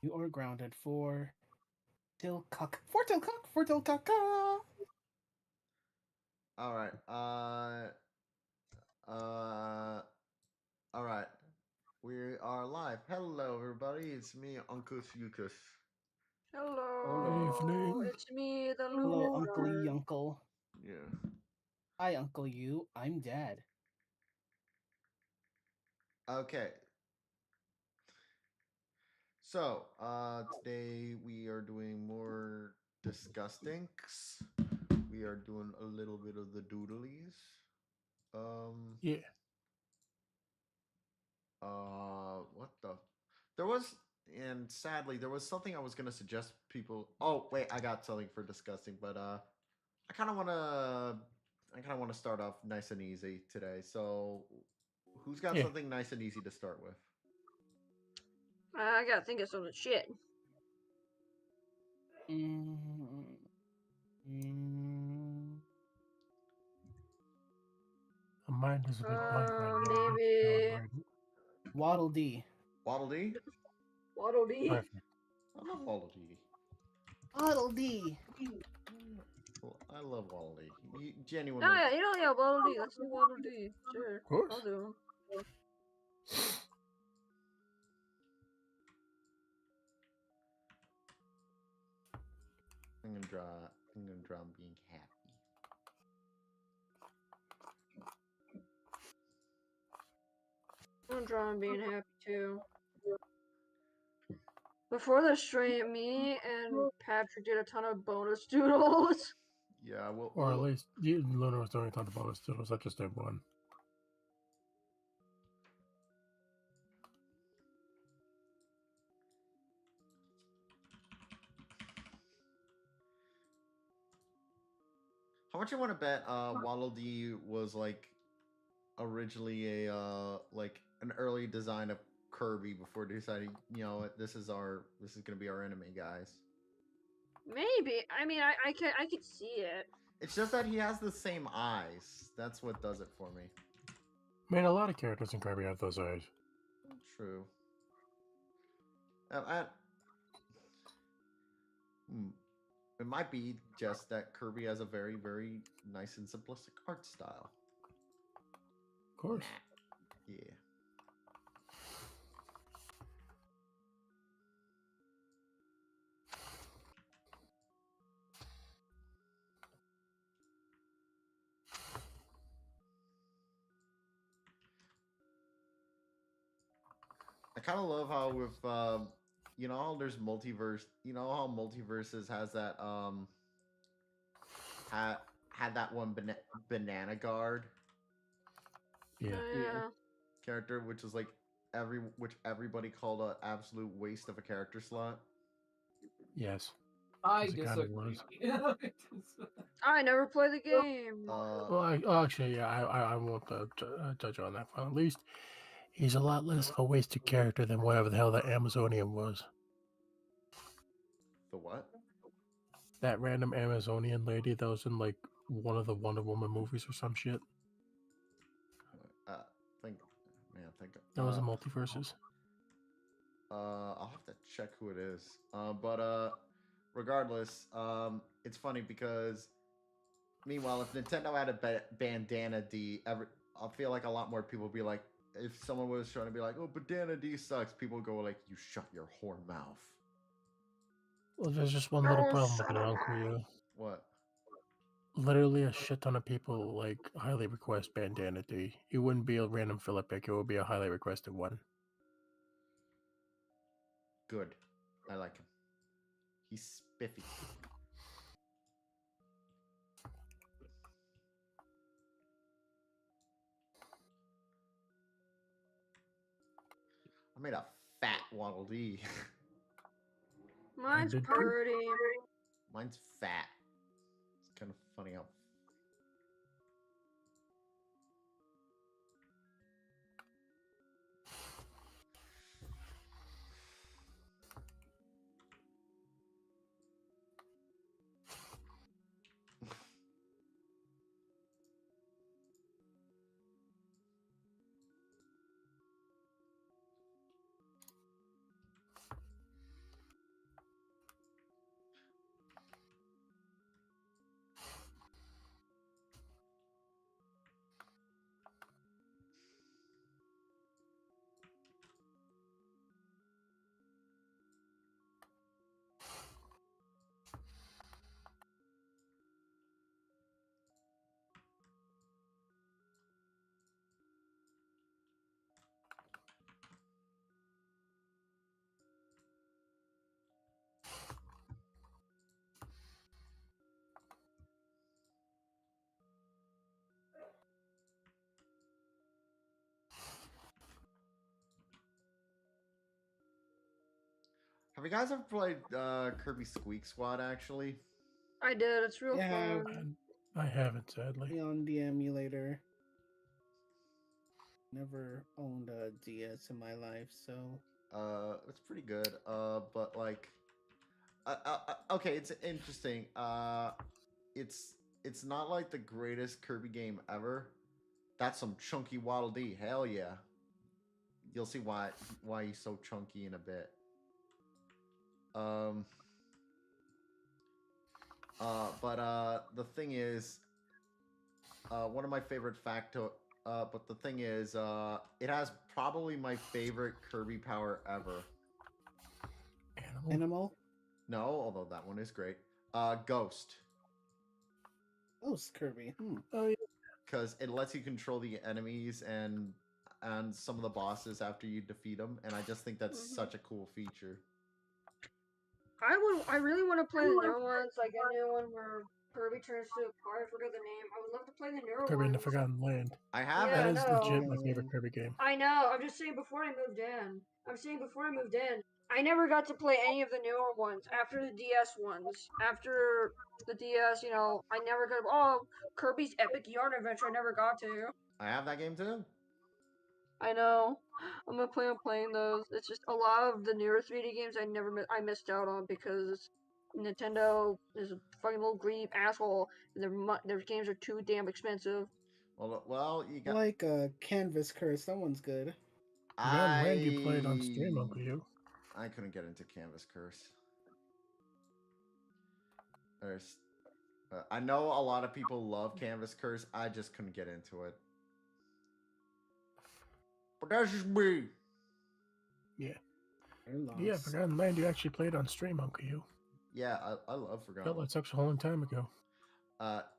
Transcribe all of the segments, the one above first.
You are grounded for till cuck. For till cuck. For till cuck. All right. Uh. All right. We are live. Hello, everybody. It's me, Uncus Yukus. Hello, Hello. it's me, the Hello, Uncle loser. Yunkle. Yeah. Hi, Uncle You. I'm Dad. Okay. So, today we are doing more Disgustinks. We are doing a little bit of the Doodlies. Um. Yeah. What the? There was, and sadly, there was something I was gonna suggest people. Oh wait, I got something for disgusting, but I kind of wanna, I kind of want to start off nice and easy today. So, who's got Yeah. something nice and easy to start with? I gotta think of some shit. Mm, mm, Mine is a bit blank right now. Maybe Waddle Dee. Waddle Dee. Waddle Dee. Perfect. I love Waddle Dee. Waddle Dee. Well, I love Waddle Dee. He Oh genuinely. yeah, yeah, Waddle Dee. Let's do Waddle Dee. Sure, Of course. I'll do. I'm gonna draw. I'm gonna draw him being happy. I'm drawing being happy too. Before the stream, me and Patrick did a ton of bonus doodles. Yeah. Well. Or at least Luna was doing a ton of bonus doodles. I just did one. How much you want to bet? Waddle Dee was like originally a like an early design of Kirby before deciding, you know, this is gonna be our enemy, guys. Maybe. I mean, I could see it. It's just that he has the same eyes. That's what does it for me. I mean, a lot of characters in Kirby have those eyes. True. I, it might be just that Kirby has a very, very nice and simplistic art style. Of course. Yeah. I kind of love how with you know how there's multiverse. You know how multiverses has that had that one banana guard Yeah. Yeah. character, which was like which everybody called an absolute waste of a character slot. Yes. I As it kind of disagree. was. I never play the game. Well, actually, yeah, I won't touch on that one. At least he's a lot less of a wasted character than whatever the hell that Amazonian was. The what? That random Amazonian lady that was in like one of the Wonder Woman movies or some shit. Think, man, think. That was the multiverses. I'll have to check who it is. But regardless, it's funny because meanwhile, if Nintendo had a Bandana D, I feel like a lot more people would be like, if someone was trying to be like, "Oh, Bandana D sucks," people would go like, "You shut your whore mouth." Well, there's just one little problem with it, Uncle You. What? Literally a shit ton of people like highly request Bandana D. It wouldn't be a random filler pick, it would be a highly requested one. Good. I like him. He's spiffy. I made a fat Waddle Dee. Mine's pretty. Mine's fat. It's kind of funny how. Have you guys ever played Kirby Squeak Squad? Actually, I did. It's real Yeah. fun. I haven't, sadly. On the emulator. Never owned a DS in my life, so it's pretty good. But like, okay, it's interesting. It's not like the greatest Kirby game ever. That's some chunky Waddle Dee. Hell yeah. You'll see why he's so chunky in a bit. But the thing is, one of my favorite but the thing is, it has probably my favorite Kirby power ever. Animal? No, although that one is great. Ghost. Ghost Kirby. Oh yeah. Because it lets you control the enemies and some of the bosses after you defeat them, and I just think that's such a cool feature. I really want to play the newer ones, like a new one where Kirby turns to a car. I forgot the name. I would love to play the newer Kirby in ones. the Forgotten Land. I have Yeah, That it. is no. legit my favorite Kirby game. I know. I'm just saying before I moved in. I never got to play any of the newer ones after the DS ones. After the DS, you know, I never got. Oh, Kirby's Epic Yarn Adventure. I never got to. I have that game too. I know. I'm gonna plan on playing those. It's just a lot of the newer 3D games I missed out on because Nintendo is a fucking little greedy asshole. And their games are too damn expensive. Well, you I got. like Canvas Curse. That one's good. Forgotten Land you played on stream, Uncle You. I couldn't get into Canvas Curse. I know a lot of people love Canvas Curse. I just couldn't get into it. But that's just me. Yeah. Lost. Yeah, Forgotten Land you actually played on stream, Uncle You. Yeah, I love Forgotten. Felt like such a long time ago. That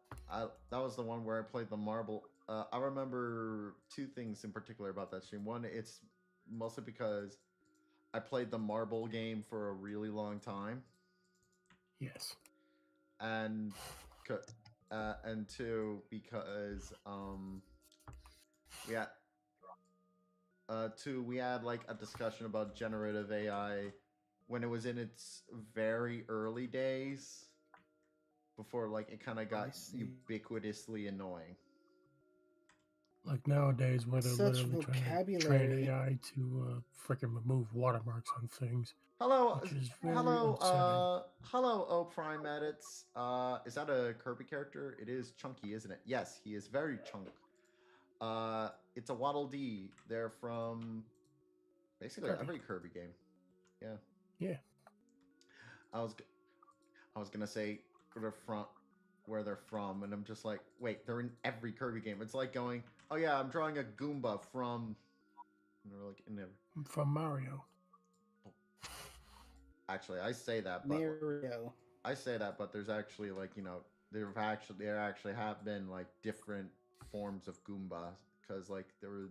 was the one where I played the marble. I remember two things in particular about that stream. One, it's mostly because I played the marble game for a really long time. Yes. And two, because we had like a discussion about generative AI when it was in its very early days, before like it kind of got ubiquitously annoying. Like nowadays, where they're Such literally trying to train vocabulary. AI to freaking remove watermarks on things. Hello, Which is very hello, upsetting. hello, O Prime Edits. Is that a Kirby character? It is Chunky, isn't it? Yes, he is very chunk. It's a Waddle Dee. They're from basically Kirby. every Kirby game. Yeah. Yeah. I was gonna say where they're from, and I'm just like, wait, they're in every Kirby game. It's like going, oh yeah, I'm drawing a Goomba from. And they're like in there. From Mario. Actually, I say that, but Mario. there's actually like there actually have been like different forms of Goomba, because like there were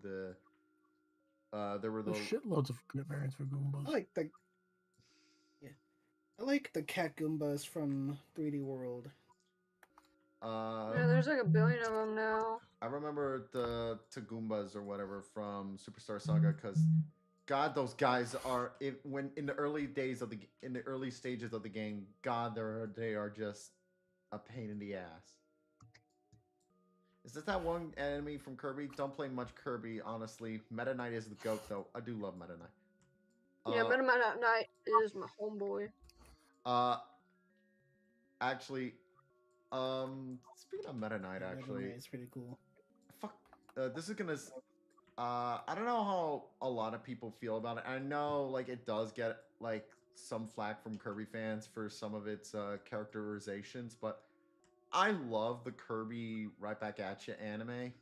There's shitloads of variants for Goombas. I like the cat Goombas from 3D World. Yeah, there's like a billion of them now. I remember the Goombas or whatever from Superstar Saga, because God, those guys are in the early stages of the game. God, they are just a pain in the ass. Is this that one enemy from Kirby? Don't play much Kirby, honestly. Meta Knight is the goat, though. I do love Meta Knight. Yeah, Meta Knight is my homeboy. Actually, speaking of Meta Knight, actually, it's pretty cool. Fuck. This is gonna. I don't know how a lot of people feel about it. I know, like, it does get like some flack from Kirby fans for some of its characterizations, but I love the Kirby Right Back At Ya anime.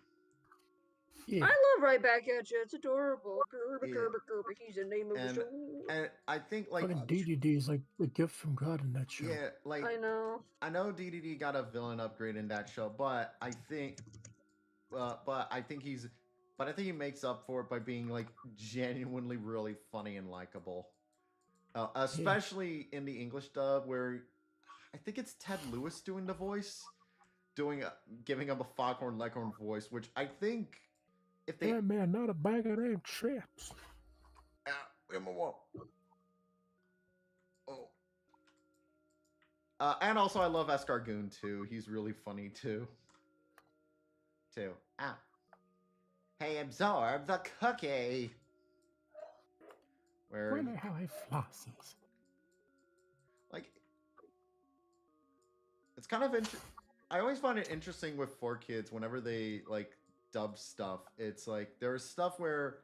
Yeah. I love Right Back At You. It's adorable. Kirby, Yeah. Kirby. He's the name of the show. And I think like Fucking DDD is like the gift from God in that show. Yeah, like I know DDD got a villain upgrade in that show, but I think he makes up for it by being like genuinely really funny and likable. Especially in the English dub, where I think it's Ted Lewis doing the voice, giving him a Foghorn Leghorn voice, which I think if they that man not a bag of damn chips. And also, I love Escargoon too. He's really funny too. Ow. Hey, absorb the cookie. Where, Wonder how he flosses. like, it's kind of I always find it interesting with 4Kids whenever they like dub stuff. It's like there's stuff where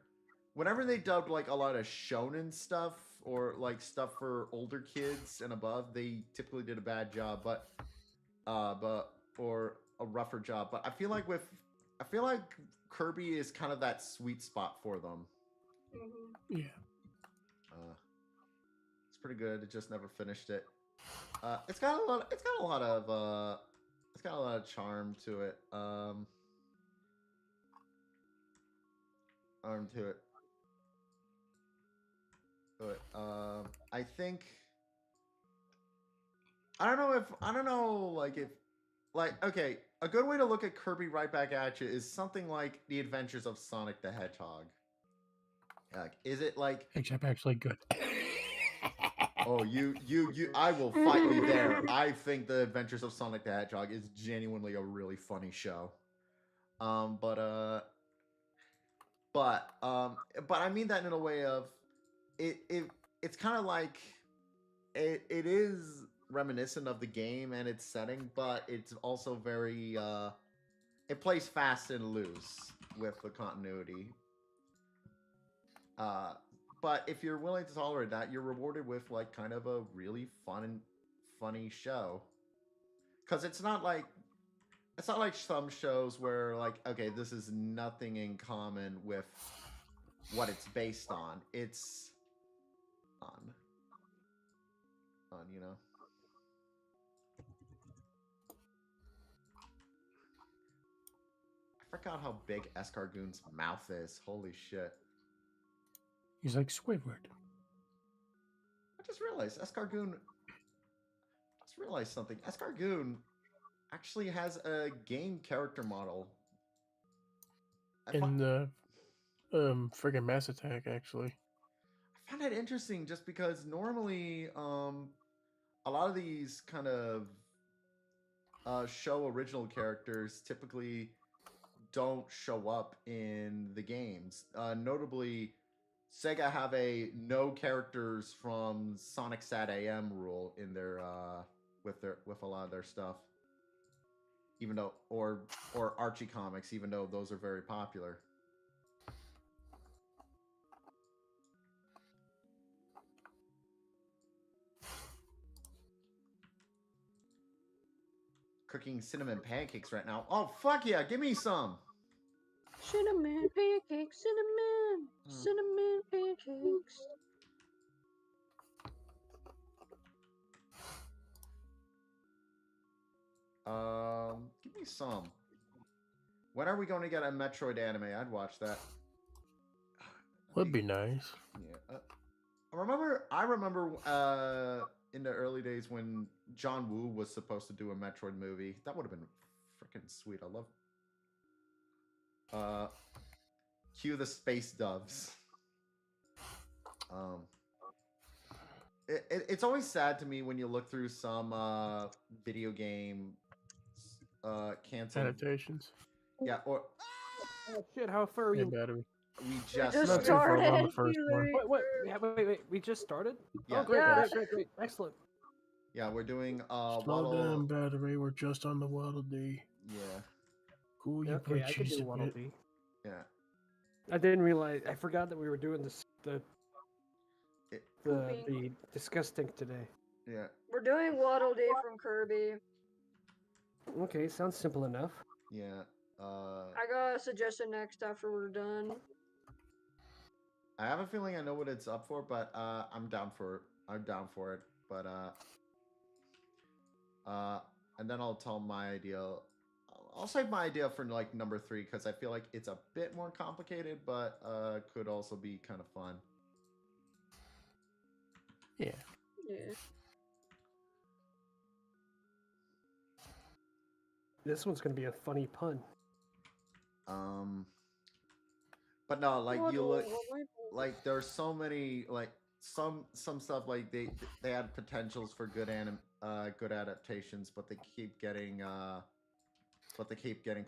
whenever they dubbed like a lot of shonen stuff or like stuff for older kids and above, they typically did a bad job, but or a rougher job. But I feel like Kirby is kind of that sweet spot for them. Mm-hmm. Yeah. It's pretty good. It just never finished it. It's got a lot of charm to it. To it. But I think I don't know if okay, a good way to look at Kirby Right Back at You is something like The Adventures of Sonic the Hedgehog. Like, is it like Except actually good. oh, you I will fight you there. I think The Adventures of Sonic the Hedgehog is genuinely a really funny show. But I mean that in a way of it's kind of like it is reminiscent of the game and its setting, but it's also very it plays fast and loose with the continuity. But if you're willing to tolerate that, you're rewarded with like kind of a really fun and funny show. Because it's not like some shows where like, okay, this is nothing in common with what it's based on. It's on, you know. I forgot how big Escargoon's mouth is. Holy shit. He's like Squidward. I just realized something. Escargoon actually has a game character model. In the friggin' Mass Attack, actually. I find that interesting just because normally a lot of these kind of show original characters typically don't show up in the games. Notably, Sega have a no characters from Sonic Sat AM rule in their with a lot of their stuff. Even though or Archie comics, even though those are very popular. Cooking cinnamon pancakes right now. Oh fuck yeah, give me some. Cinnamon pancakes, cinnamon pancakes. Give me some. When are we going to get a Metroid anime? I'd watch that. Would be nice. Yeah. I remember in the early days when John Woo was supposed to do a Metroid movie. That would have been freaking sweet. I love cue the space doves. It's always sad to me when you look through some video game canceled Adaptations. Yeah, or Oh shit! How far are Yeah, you? battery. we just just Not too far started. on the first one. Wait! We just started? Yeah. Oh, great, Yeah. great! Excellent. Yeah, we're doing Slow Waddle. down, battery. We're just on the Waddle Dee. Yeah, Cool, you Okay, I could cheese do a Waddle bit. Dee. yeah. I didn't realize. I forgot that we were doing the Pooping. Disgustink today. Yeah. We're doing Waddle Dee from Kirby. Okay, sounds simple enough. Yeah. I got a suggestion next after we're done. I have a feeling I know what it's up for, but I'm down for it. But and then I'll tell my idea. I'll save my idea for like number 3 because I feel like it's a bit more complicated, but could also be kind of fun. Yeah. Yeah. This one's gonna be a funny pun. But no, like you Waddle, look waddle, like there's so many like some stuff like they had potentials for good good adaptations, but they keep getting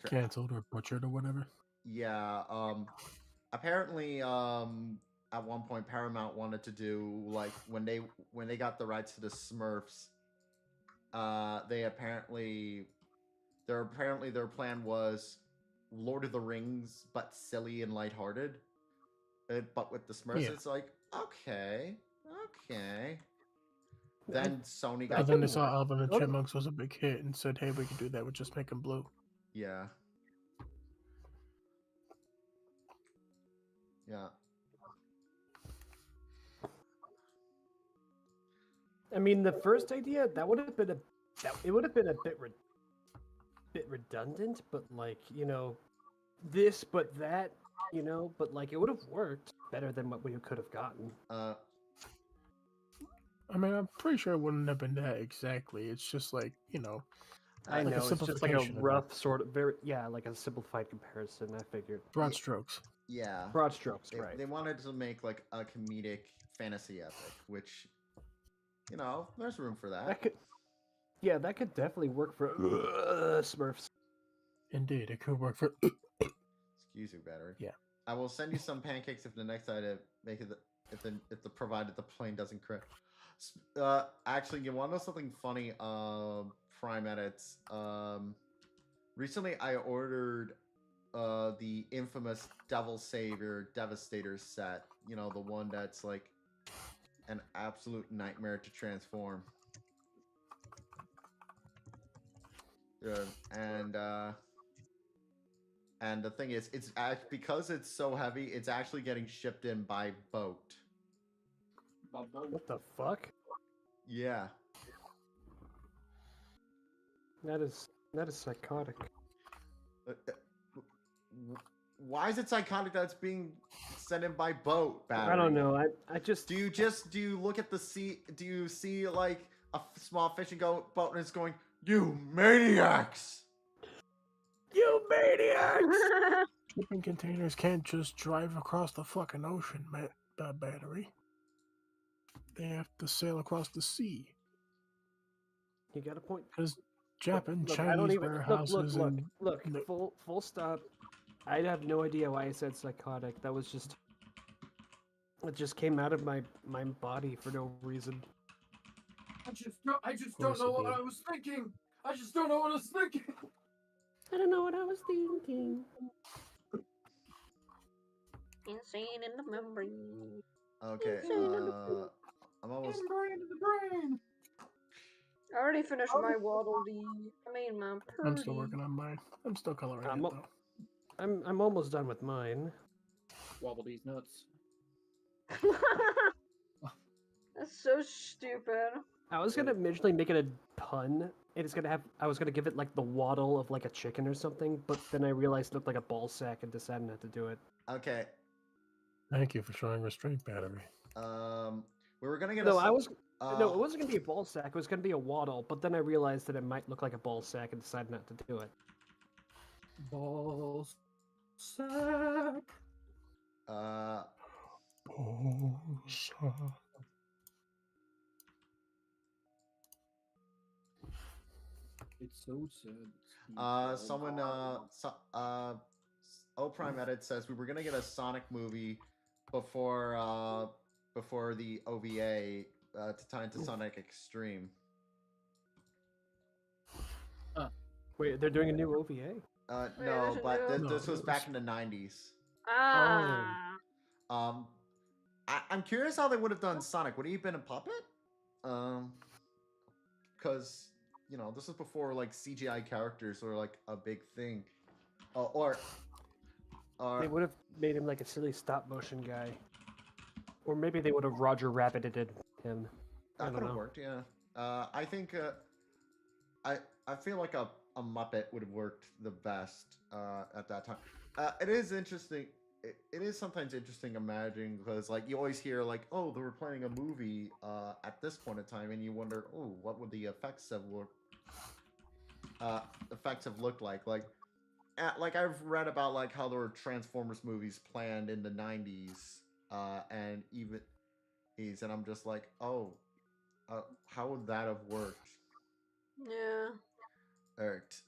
Canceled or butchered or whatever. yeah. Apparently, at one point Paramount wanted to do like when they got the rights to the Smurfs. Their plan was Lord of the Rings, but silly and lighthearted. But with the Smurfs, Yeah. it's like okay. Then Sony got But then they the- saw Alvin and Okay. Chipmunks was a big hit and said, "Hey, we could do that. We'll just make them blue." Yeah. Yeah. I mean, the first idea that would have been it would have been a bit redundant, but like this but that, but like it would have worked better than what we could have gotten. I mean, I'm pretty sure it wouldn't have been that exactly. It's just like I like a know it's just like a simplification of it. rough sort of like a simplified comparison. I figured broad strokes. Yeah. broad strokes, They, right? they wanted to make like a comedic fantasy epic, which there's room for that. That could definitely work for Smurfs. Indeed, it could work for. Excuse you, battery. Yeah. I will send you some pancakes if the next item make it if the provided the plane doesn't crash. Actually, you want to know something funny? Prime Edits. Recently I ordered the infamous Devil Savior Devastator set. The one that's like an absolute nightmare to transform. And the thing is, because it's so heavy, it's actually getting shipped in by boat. What the fuck? Yeah. That is psychotic. Why is it psychotic that it's being sent in by boat, Battery? I don't know. I just Do you look at the sea? Do you see like a small fishing boat and it's going, "You maniacs! You maniacs!" Shipping containers can't just drive across the fucking ocean, Battery. They have to sail across the sea. You got a point. Because Japan, Look, Chinese I don't even warehouses look. and Full stop. I have no idea why I said psychotic. That was just it just came out of my body for no reason. I just don't know what I was thinking. I just don't know what I was thinking. I don't know what I was thinking. Insane in the memory. Okay. I'm almost. Into the brain. I already finished my Waddle Dee. I made my purdy. I'm still working on mine. I'm still coloring it though. I'm almost done with mine. Wobble these nuts. That's so stupid. I was gonna originally make it a pun. I was gonna give it like the waddle of like a chicken or something, but then I realized it looked like a ball sack and decided not to do it. Okay. Thank you for showing restraint, Battery. We were gonna get No, a. no, it wasn't gonna be a ball sack. It was gonna be a waddle, but then I realized that it might look like a ball sack and decided not to do it. Balls. Sack. Oh, son. It's so sad. Someone Prime Edit says we were gonna get a Sonic movie before the OVA to tie into Sonic Extreme. Wait, they're doing a new OVA? Wait, No, there's a but new- this No, was it back was- in the 90s. Ah. I'm curious how they would have done Sonic. Would he have been a puppet? Because this was before like CGI characters were like a big thing, or They would have made him like a silly stop motion guy, or maybe they would have Roger Rabbited him. I that don't could have know. worked. Yeah, I think I feel like a Muppet would have worked the best at that time. It is interesting. It is sometimes interesting imagining because like you always hear like, oh, they were playing a movie at this point in time, and you wonder, oh, what would the effects have looked like? Like I've read about like how there were Transformers movies planned in the 90s, and and I'm just like, oh, how would that have worked? Yeah. Worked.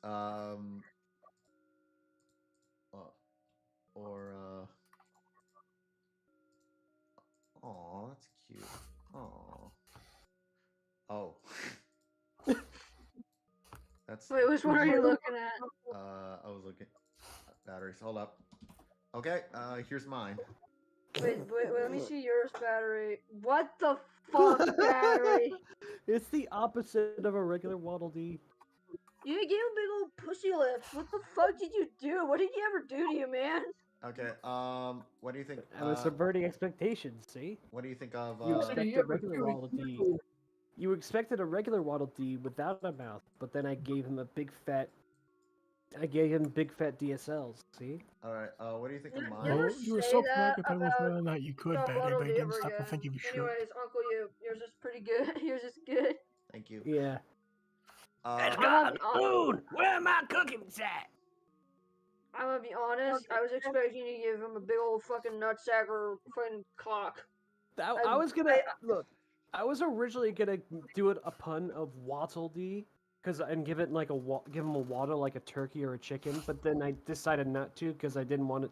Or aw, that's cute. Aw. Oh. That's Wait, which one are you looking at? I was looking at batteries. Hold up. Okay, here's mine. Wait, let me see yours battery. What the fuck battery? It's the opposite of a regular Waddle Dee. You gave him big old pussy lips. What the fuck did you do? What did he ever do to you, man? Okay, what do you think? I was subverting expectations, see? What do you think of You What did he expected ever regular do? Waddle Dee. You expected a regular Waddle Dee without a mouth, but then I gave him big fat DSLs, see? Alright, what do you think of You mine? never Oh, you were say so that productive and was about whether or not you could, Stop Betty, Waddle but you Dee didn't ever stop to again. think if you should. Anyways, Uncle You, yours is pretty good. Yours is good. Thank you. Yeah. I'm gonna be Spoon! Where are my cookies at? I'm gonna be honest. I was expecting you to give him a big old fucking nutsack or fucking cock. I was gonna look. I was originally gonna do it a pun of Waddle Dee, and give it like give him a waddle like a turkey or a chicken. But then I decided not to because I didn't want it.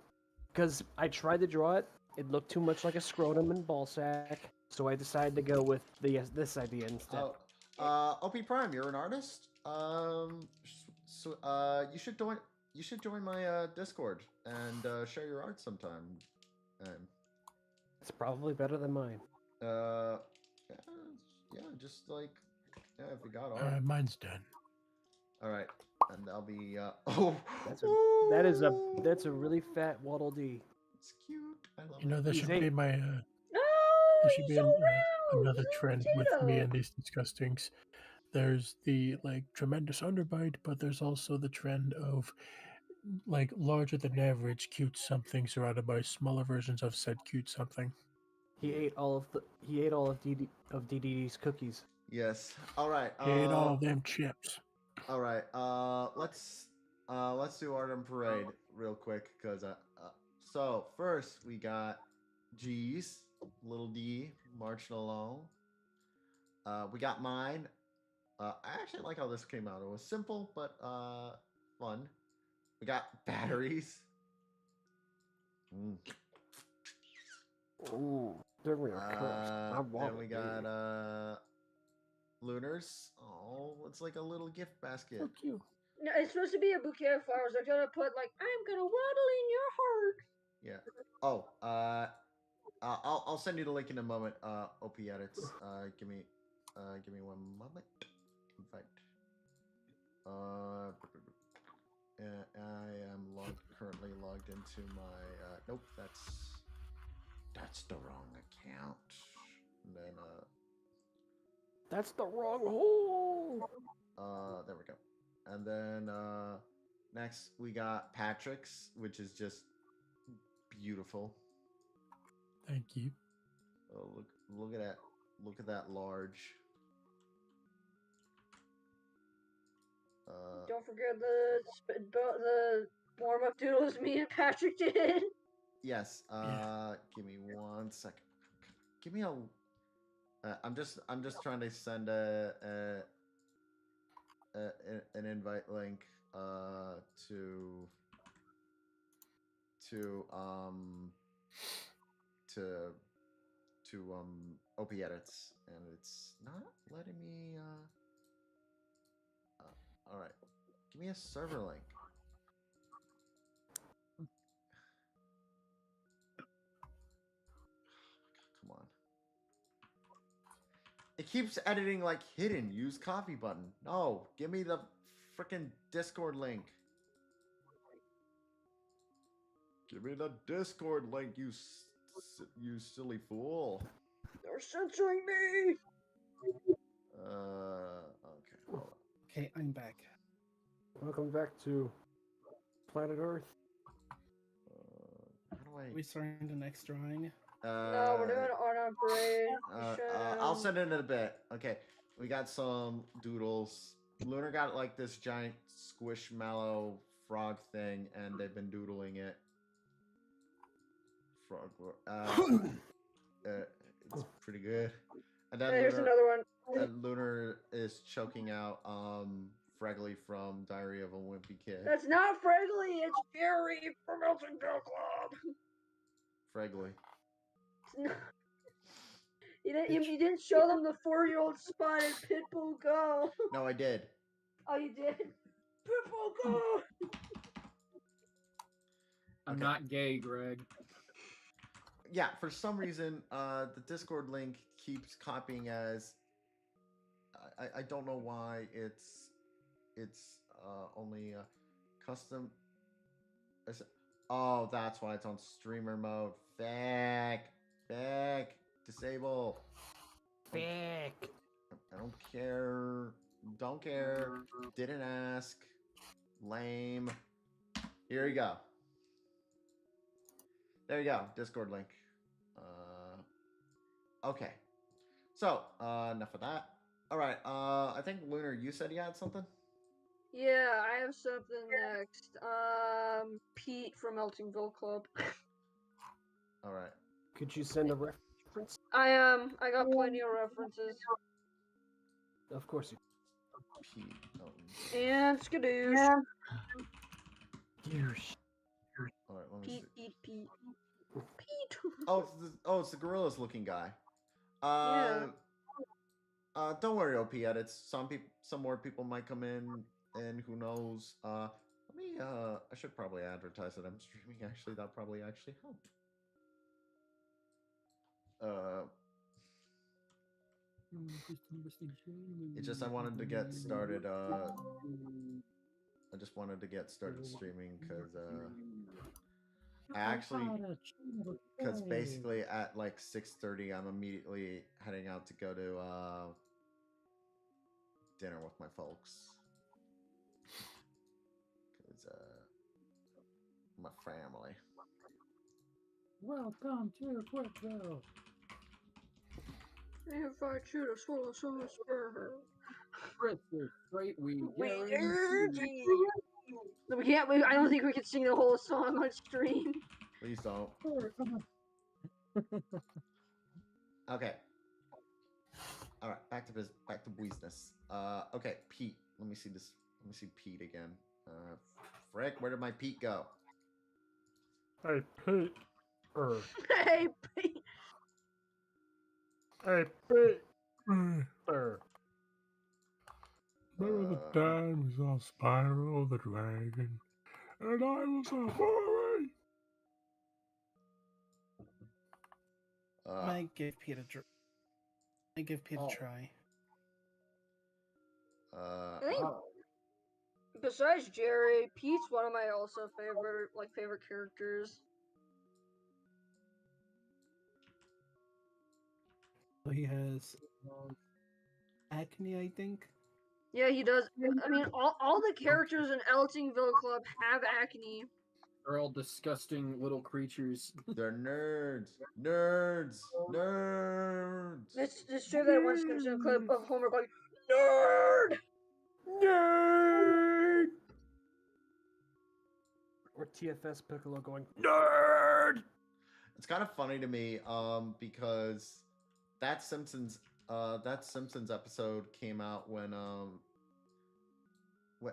Because I tried to draw it, it looked too much like a scrotum and ball sack. So I decided to go with this idea instead. Oh, OP Prime, you're an artist. So you should join. You should join my Discord and share your art sometime. And It's probably better than mine. yeah, just like if you got art. Mine's done. All right, and I'll be. Oh, That's a really fat Waddle Dee. it's cute. I love You know, it. that He's should eight. be my No, there should be so rude. another He's a trend with me potato. and these Disgustinks. There's the like tremendous underbite, but there's also the trend of like larger than average cute something surrounded by smaller versions of said cute something. He ate all of DDD's cookies. Yes. All right. He ate all of them chips. All right. Let's do Art and Parade real quick because so first we got G's, little D, marching along. We got mine. I actually like how this came out. It was simple but fun. We got batteries. Ooh, give me a curse. I want Then we it, got dude. Lunars. Oh, it's like a little gift basket. So cute. No, it's supposed to be a bouquet of flowers. They're gonna put like, I'm gonna waddle in your heart. Yeah. Oh, I'll send you the link in a moment. OP edits. Give me one moment. Invite. I am currently logged into my. Nope, that's the wrong account. And then That's the wrong hole. there we go. And then next we got Patrick's, which is just beautiful. Thank you. Oh, look at that. Look at that large. Don't forget the warm up doodles me and Patrick did. Yes. Yeah. Give me 1 second. Give me a. I'm just trying to send an invite link to OP edits, and it's not letting me. All right, give me a server link. Come on. It keeps editing like hidden. Use copy button. No, give me the freaking Discord link. Give me the Discord link, you silly fool. They're censoring me. Okay, hold on. Okay, I'm back. Welcome back to Planet Earth. How do I? We starting the next drawing. No, we're doing Art on Parade. I'll send it in a bit. Okay, we got some doodles. Lunar got like this giant squishmallow frog thing, and they've been doodling it. Frog. It's pretty good. And then Here's Lunar, another one. and Lunar is choking out Fregley from Diary of a Wimpy Kid. That's not Fregley, it's Jerry from Elton Girl Club. Fregley. You didn't show them the 4-year-old spotted Pitbull Go. No, I did. Oh, you did? Pitbull Go! I'm Okay. not gay, Greg. Yeah, for some reason, the Discord link keeps copying as. I don't know why it's only custom. Oh, that's why it's on streamer mode. Back, disable. Back. I don't care. Don't care. Didn't ask. Lame. Here you go. There you go. Discord link. Okay. So, enough of that. All right. I think Lunar, you said you had something. Yeah, I have something next. Pete from Eltingville Club. All right. Could you send a reference? I got plenty of references. Of course you. Pete. Oh, And skadoosh. Douche. all right. Let me see. Pete. Oh, it's the gorillas looking guy. Yeah. Don't worry, OP edits. Some more people might come in, and who knows? Let me. I should probably advertise that I'm streaming. Actually, that'll probably actually help. It's just I wanted to get started. I just wanted to get started streaming because because basically at like 6:30 I'm immediately heading out to go to dinner with my folks because my family. Welcome to Quickville. I invite you to swallow some spur. Fritz, great we We guarantee. We can't. I don't think we can sing the whole song on stream. Please don't. Okay. All right, back to business. Okay, Pete. Let me see this. Let me see Pete again. Frick, where did my Pete go? Hey, Pete. Hey, Pete. Hey, Pete. Remember the time we saw Spyro the Dragon, and I was a boy? Might give Pete a try. I think besides Jerry, Pete's one of my also favorite characters. He has acne, I think. Yeah, he does. I mean, all the characters in Eltingville Club have acne. They're all disgusting little creatures. They're nerds. It's true that one Simpson clip of Homer going, "Nerd!" Nerd! Or TFS Piccolo going, Nerd! It's kind of funny to me, because that Simpsons episode came out when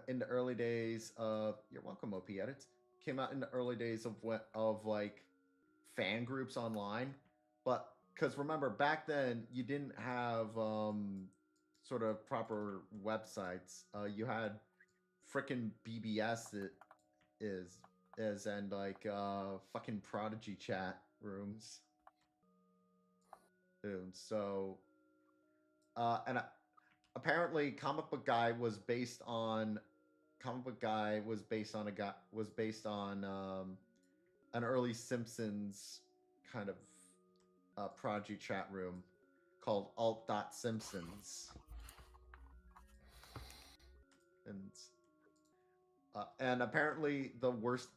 in the early days of you're welcome, OP edits, came out in the early days of like fan groups online, but because remember back then you didn't have sort of proper websites. You had frickin' BBS and like fucking Prodigy chat rooms. Dude, so apparently Comic Book Guy was based on an early Simpsons kind of Prodigy chat room called alt.simpsons. And apparently the worst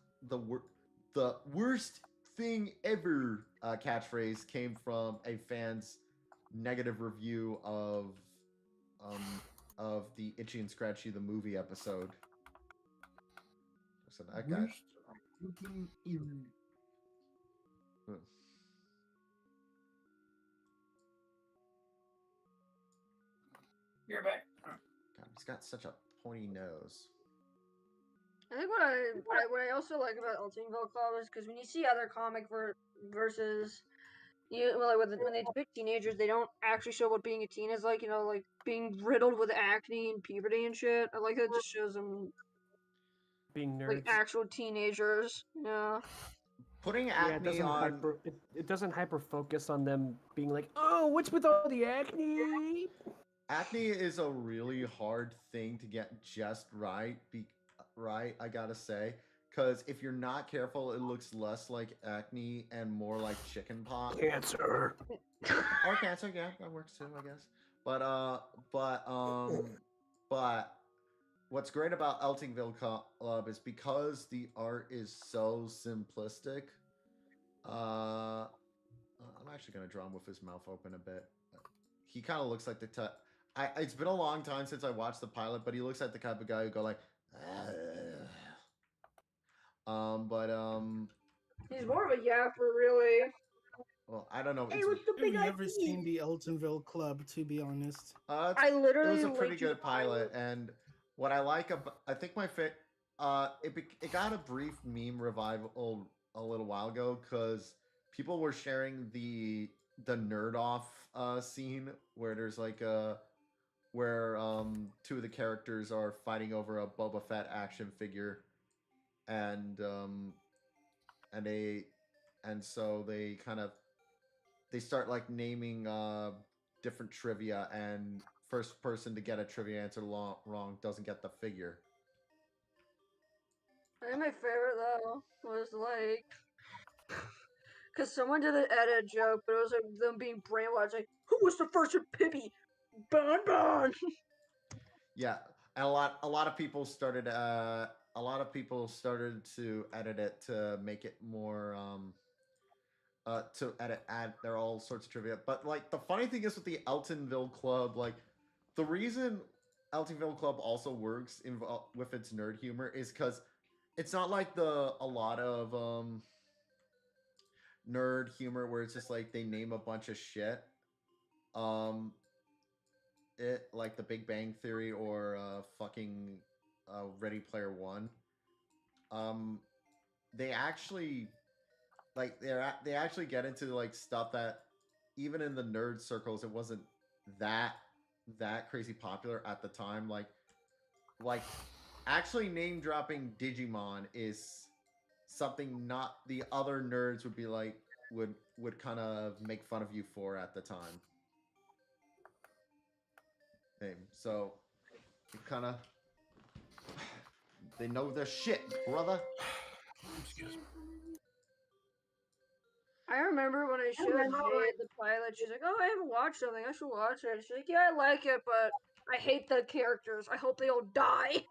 thing ever catchphrase came from a fan's negative review of the Itchy and Scratchy the movie episode. So that guy. You're back. God, he's got such a pointy nose. I think what I also like about Eltingville Club is because when you see other comic versus well, like when they depict teenagers, they don't actually show what being a teen is like. Like being riddled with acne and puberty and shit. I like that it just shows them Being like nerds. actual teenagers. Yeah. Putting Yeah, acne on. it doesn't hyper focus on them being like, oh, what's with all the acne? Acne is a really hard thing to get just right. Right, I gotta say, because if you're not careful, it looks less like acne and more like chicken pox. Cancer. Or cancer, yeah, that works too, I guess. But what's great about Eltingville Club is because the art is so simplistic. I'm actually gonna draw him with his mouth open a bit. He kind of looks like the type. It's been a long time since I watched the pilot, but he looks like the type of guy who go like. He's more of a yapper, really. Well, I don't know. Hey, It's, what's the I've big never idea? seen the Eltonville Club, to be honest. I it literally was a pretty linked you good the pilot, and what I like about, I think my it got a brief meme revival a little while ago because people were sharing the nerd off scene where there's like where two of the characters are fighting over a Boba Fett action figure, and so they kind of they start like naming different trivia, and first person to get a trivia answer wrong doesn't get the figure. I think my favorite though was like, because someone did an edit joke, but it was like them being brainwashed. Like, who was the first with Pippi? Bon Bon. Yeah, and a lot of people started to edit it to make it more to add there are all sorts of trivia. But like the funny thing is with the Eltonville Club, like the reason Eltonville Club also works with its nerd humor is because it's not like a lot of nerd humor where it's just like they name a bunch of shit. It like the Big Bang Theory or fucking Ready Player One. They actually like they actually get into like stuff that even in the nerd circles it wasn't that crazy popular at the time. Like actually name dropping Digimon is something not the other nerds would be like would kind of make fun of you for at the time. So it kind of they know their shit, brother. Excuse me. I remember when I showed Jade the pilot, she's like, "Oh, I haven't watched something. I should watch it." She's like, "Yeah, I like it, but I hate the characters. I hope they all die."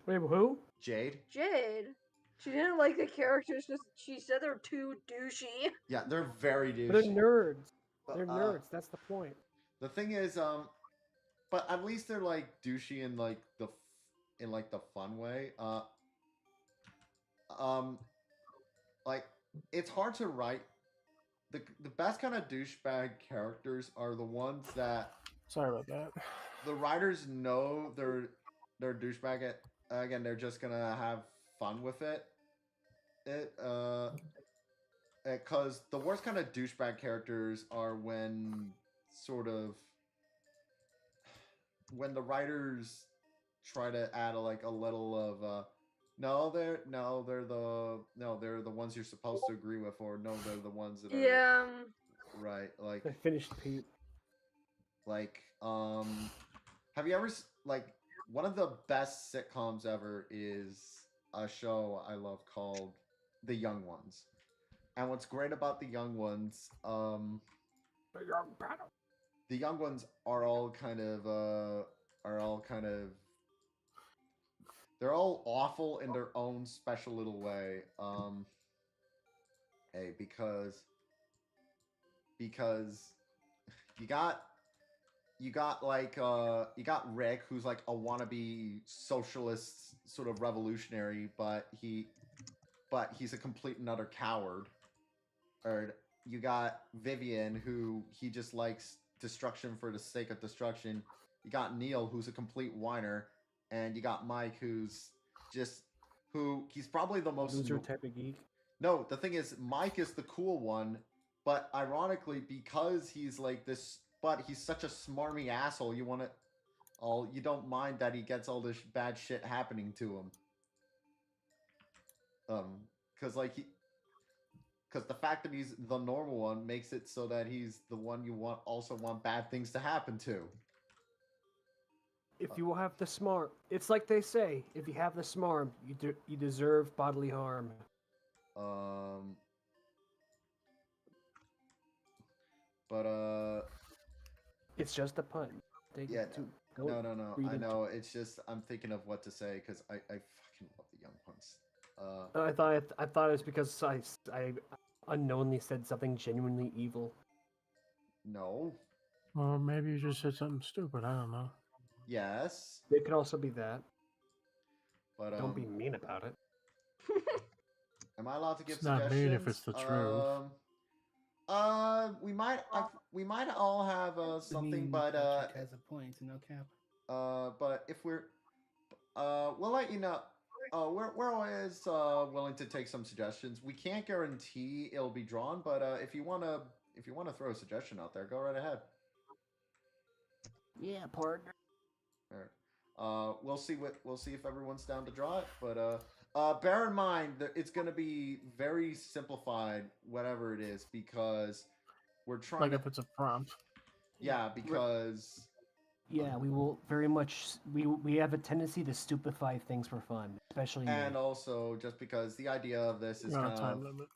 Wait, who? Jade. Jade. She didn't like the characters because she said they're too douchey. Yeah, they're very douchey. But they're nerds. But, They're nerds. That's the point. The thing is, but at least they're like douchey in like the fun way. Like it's hard to write. The best kind of douchebag characters are the ones that Sorry about that. the writers know they're douchebag. Again, they're just gonna have fun with it. Because the worst kind of douchebag characters are when the writers try to add a little of they're the ones you're supposed to agree with, or no, they're the ones that are Yeah. right. Like I finished Pete. have you ever one of the best sitcoms ever is a show I love called The Young Ones. And what's great about The Young Ones, The Young Ones are all kind of they're all awful in their own special little way. Because you got Rick, who's like a wannabe socialist sort of revolutionary, but he's a complete and utter coward. Or you got Vivian, who he just likes destruction for the sake of destruction. You got Neil, who's a complete whiner, and you got Mike, who's just he's probably the most Loser type of geek. No, the thing is, Mike is the cool one, but ironically, because he's like this, but he's such a smarmy asshole. You don't mind that he gets all this bad shit happening to him. Because because the fact that he's the normal one makes it so that he's the one you also want bad things to happen to. If you have the smart, it's like they say: if you have the smart, you deserve bodily harm. But It's just a pun. yeah, no. I know. It's just I'm thinking of what to say because I fucking love the young puns. I thought it was because I unknowingly said something genuinely evil. No. Or maybe you just said something stupid. I don't know. Yes. It could also be that. But Don't be mean about it. Am I allowed to give It's not suggestions? mean if it's the truth. We might all have something, but Patrick has a point. No cap. but if we're we'll let you know. We're always willing to take some suggestions. We can't guarantee it'll be drawn, but if you wanna throw a suggestion out there, go right ahead. Yeah, partner. All right. We'll see if everyone's down to draw it, but bear in mind that it's gonna be very simplified, whatever it is, because we're trying Like to. if it's a prompt. Yeah, because. Yeah, we will very much. We have a tendency to stupefy things for fun, especially. And me. also, just because the idea of this is kind Time of limit.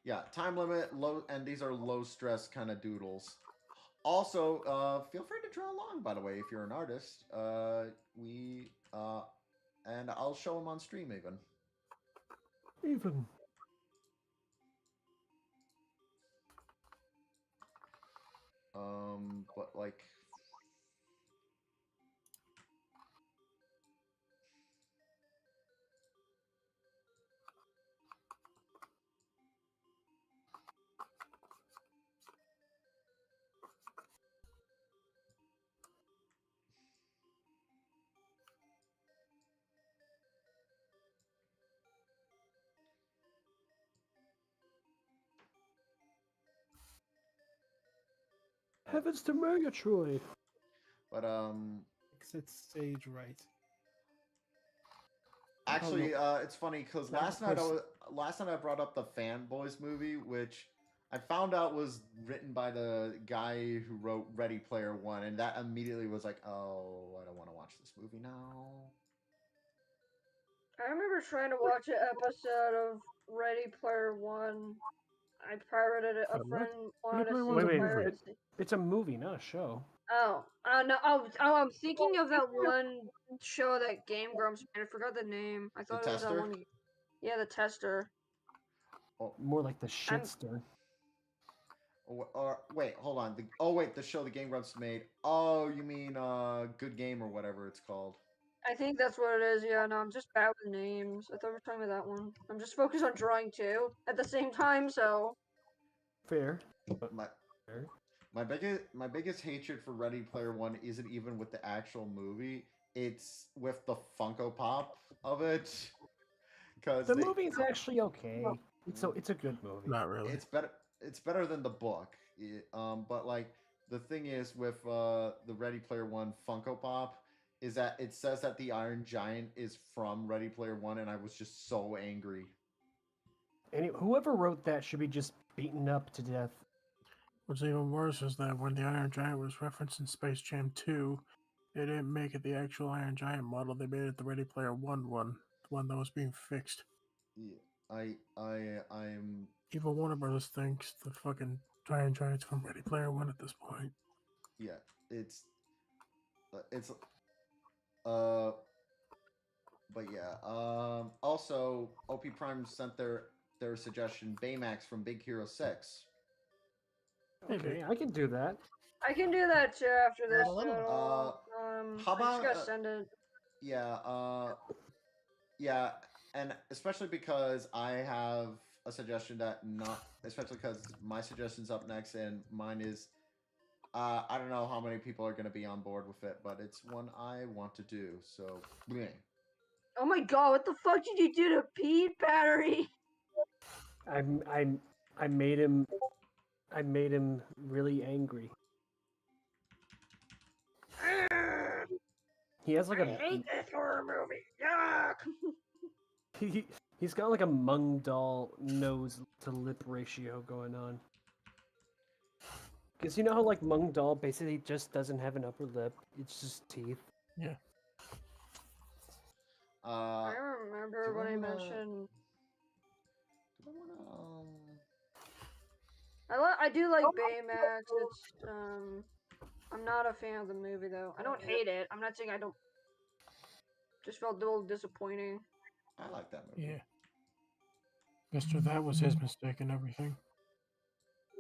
yeah, time limit, low, and these are low stress kind of doodles. Also, feel free to draw along. By the way, if you're an artist, and I'll show them on stream even. Even. But like. Heavens to Murgatroyd! But Exit stage right. actually, it's funny because That last night was- I brought up the Fanboys movie, which I found out was written by the guy who wrote Ready Player One, and that immediately was like, oh, I don't want to watch this movie now. I remember trying to watch an episode of Ready Player One. I pirated it. A What? friend wanted Ready to Player see One's the a movie. piracy. It's a movie, not a show. Oh, no. I'm thinking of that one show that Game Grumps made. I forgot the name. I thought it was that Tester? one. Yeah, the Tester. More like the shitster. Or wait, hold on. The show the Game Grumps made. Oh, you mean Good Game or whatever it's called. I think that's what it is. Yeah, no, I'm just bad with names. I thought we were talking about that one. I'm just focused on drawing too at the same time, so. Fair. My Fair. my biggest hatred for Ready Player One isn't even with the actual movie. It's with the Funko Pop of it. Because The movie is actually okay. It's a good movie. Not really. It's better. It's better than the book. But like the thing is with the Ready Player One Funko Pop is that it says that the Iron Giant is from Ready Player One, and I was just so angry. And whoever wrote that should be just beaten up to death. What's even worse is that when the Iron Giant was referenced in Space Jam 2, they didn't make it the actual Iron Giant model. They made it the Ready Player One, the one that was being fixed. Yeah, I'm. Even Warner Brothers thinks the fucking Iron Giant's from Ready Player One at this point. Yeah, uh, but yeah. Also, OP Prime sent their suggestion Baymax from Big Hero 6. Okay, I can do that. I can do that too after this. how I just about, gotta send it. Yeah, and especially because I have a suggestion that especially because my suggestion's up next and mine is I don't know how many people are going to be on board with it, but it's one I want to do. So, bleh. Oh my god, what the fuck did you do to Pete, Battery? I made him really angry. He has like I hate this horror movie. Yuck! he's got like a Mung doll nose to lip ratio going on. Because you know how like Mung doll basically just doesn't have an upper lip; it's just teeth. Yeah. I remember do when I wanna- mentioned. do I wanna, I do like Baymax. It's I'm not a fan of the movie though. I don't hate it. I'm not saying I don't. Just felt a little disappointing. I like that movie. Yeah. Mister, that was his mistake and everything.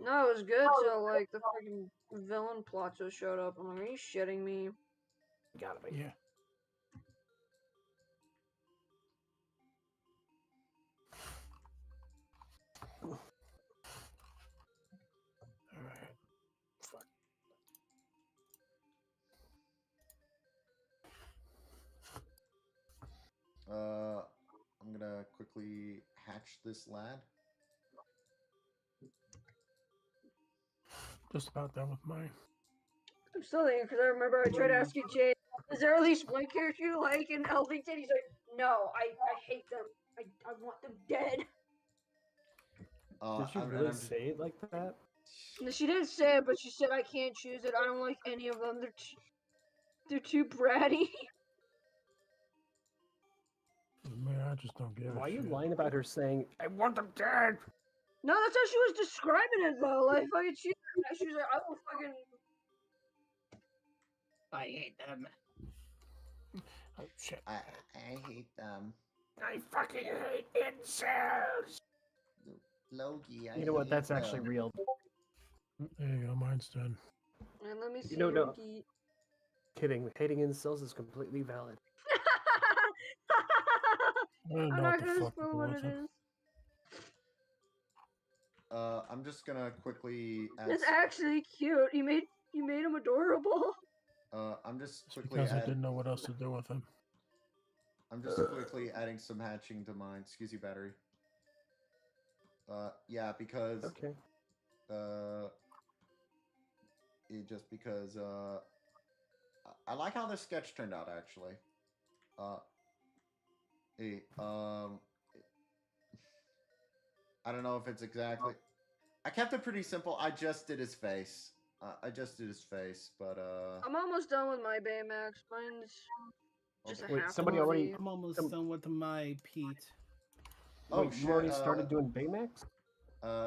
No, it was good till like the freaking villain plot just showed up. I'm like, are you shitting me? Gotta be. Yeah. Alright. Fuck. I'm gonna quickly hatch this lad. Just about done with mine. I'm still thinking because I remember I tried asking Jay, is there at least one character you like in Elvington? He's like, no, I hate them. I want them dead. Did you and then really I'm just- say it like that? No, she didn't say it, but she said I can't choose it. I don't like any of them. They're too bratty. Man, I just don't give Why are a you shit. lying about her saying, I want them dead? No, that's how she was describing it though. Like fucking she was like, I will fucking. I hate them. Oh, shit. I hate them. I fucking hate incels! Logie, I You know what? hate That's actually them. real. There you go, mine's done. And let me see. know, no. Yuki. Kidding. Hating incels is completely valid. I don't I'm know not what the gonna fuck to spoil do what with it it. is. I'm just gonna quickly It's add. actually cute. You made him adorable. I'm just It's quickly because I add. didn't know what else to do with him. I'm just quickly adding some hatching to mine. Excuse you, battery. Yeah, because Okay. because I like how this sketch turned out actually. I don't know if it's exactly. I kept it pretty simple. I just did his face. But I'm almost done with my Baymax. Mine's just Okay. a Wait, half somebody body. already- I'm almost Some- done with my Pete. Oh, Wait, you shit, already started doing Baymax?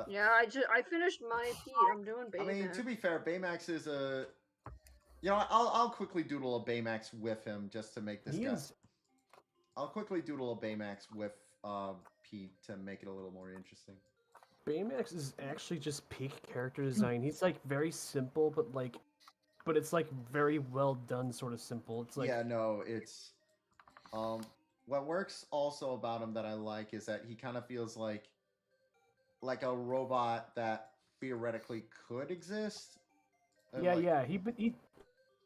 Yeah, I finished my Pete. I'm doing Baymax. I mean, to be fair, Baymax is a. You know, I'll quickly doodle a Baymax with him just to make this He guy. is. I'll quickly doodle a Baymax with Pete to make it a little more interesting. Baymax is actually just peak character design. He's like very simple, but it's like very well done, sort of simple. It's like Yeah, no, it's what works also about him that I like is that he kind of feels like a robot that theoretically could exist. And, yeah, like, yeah. He.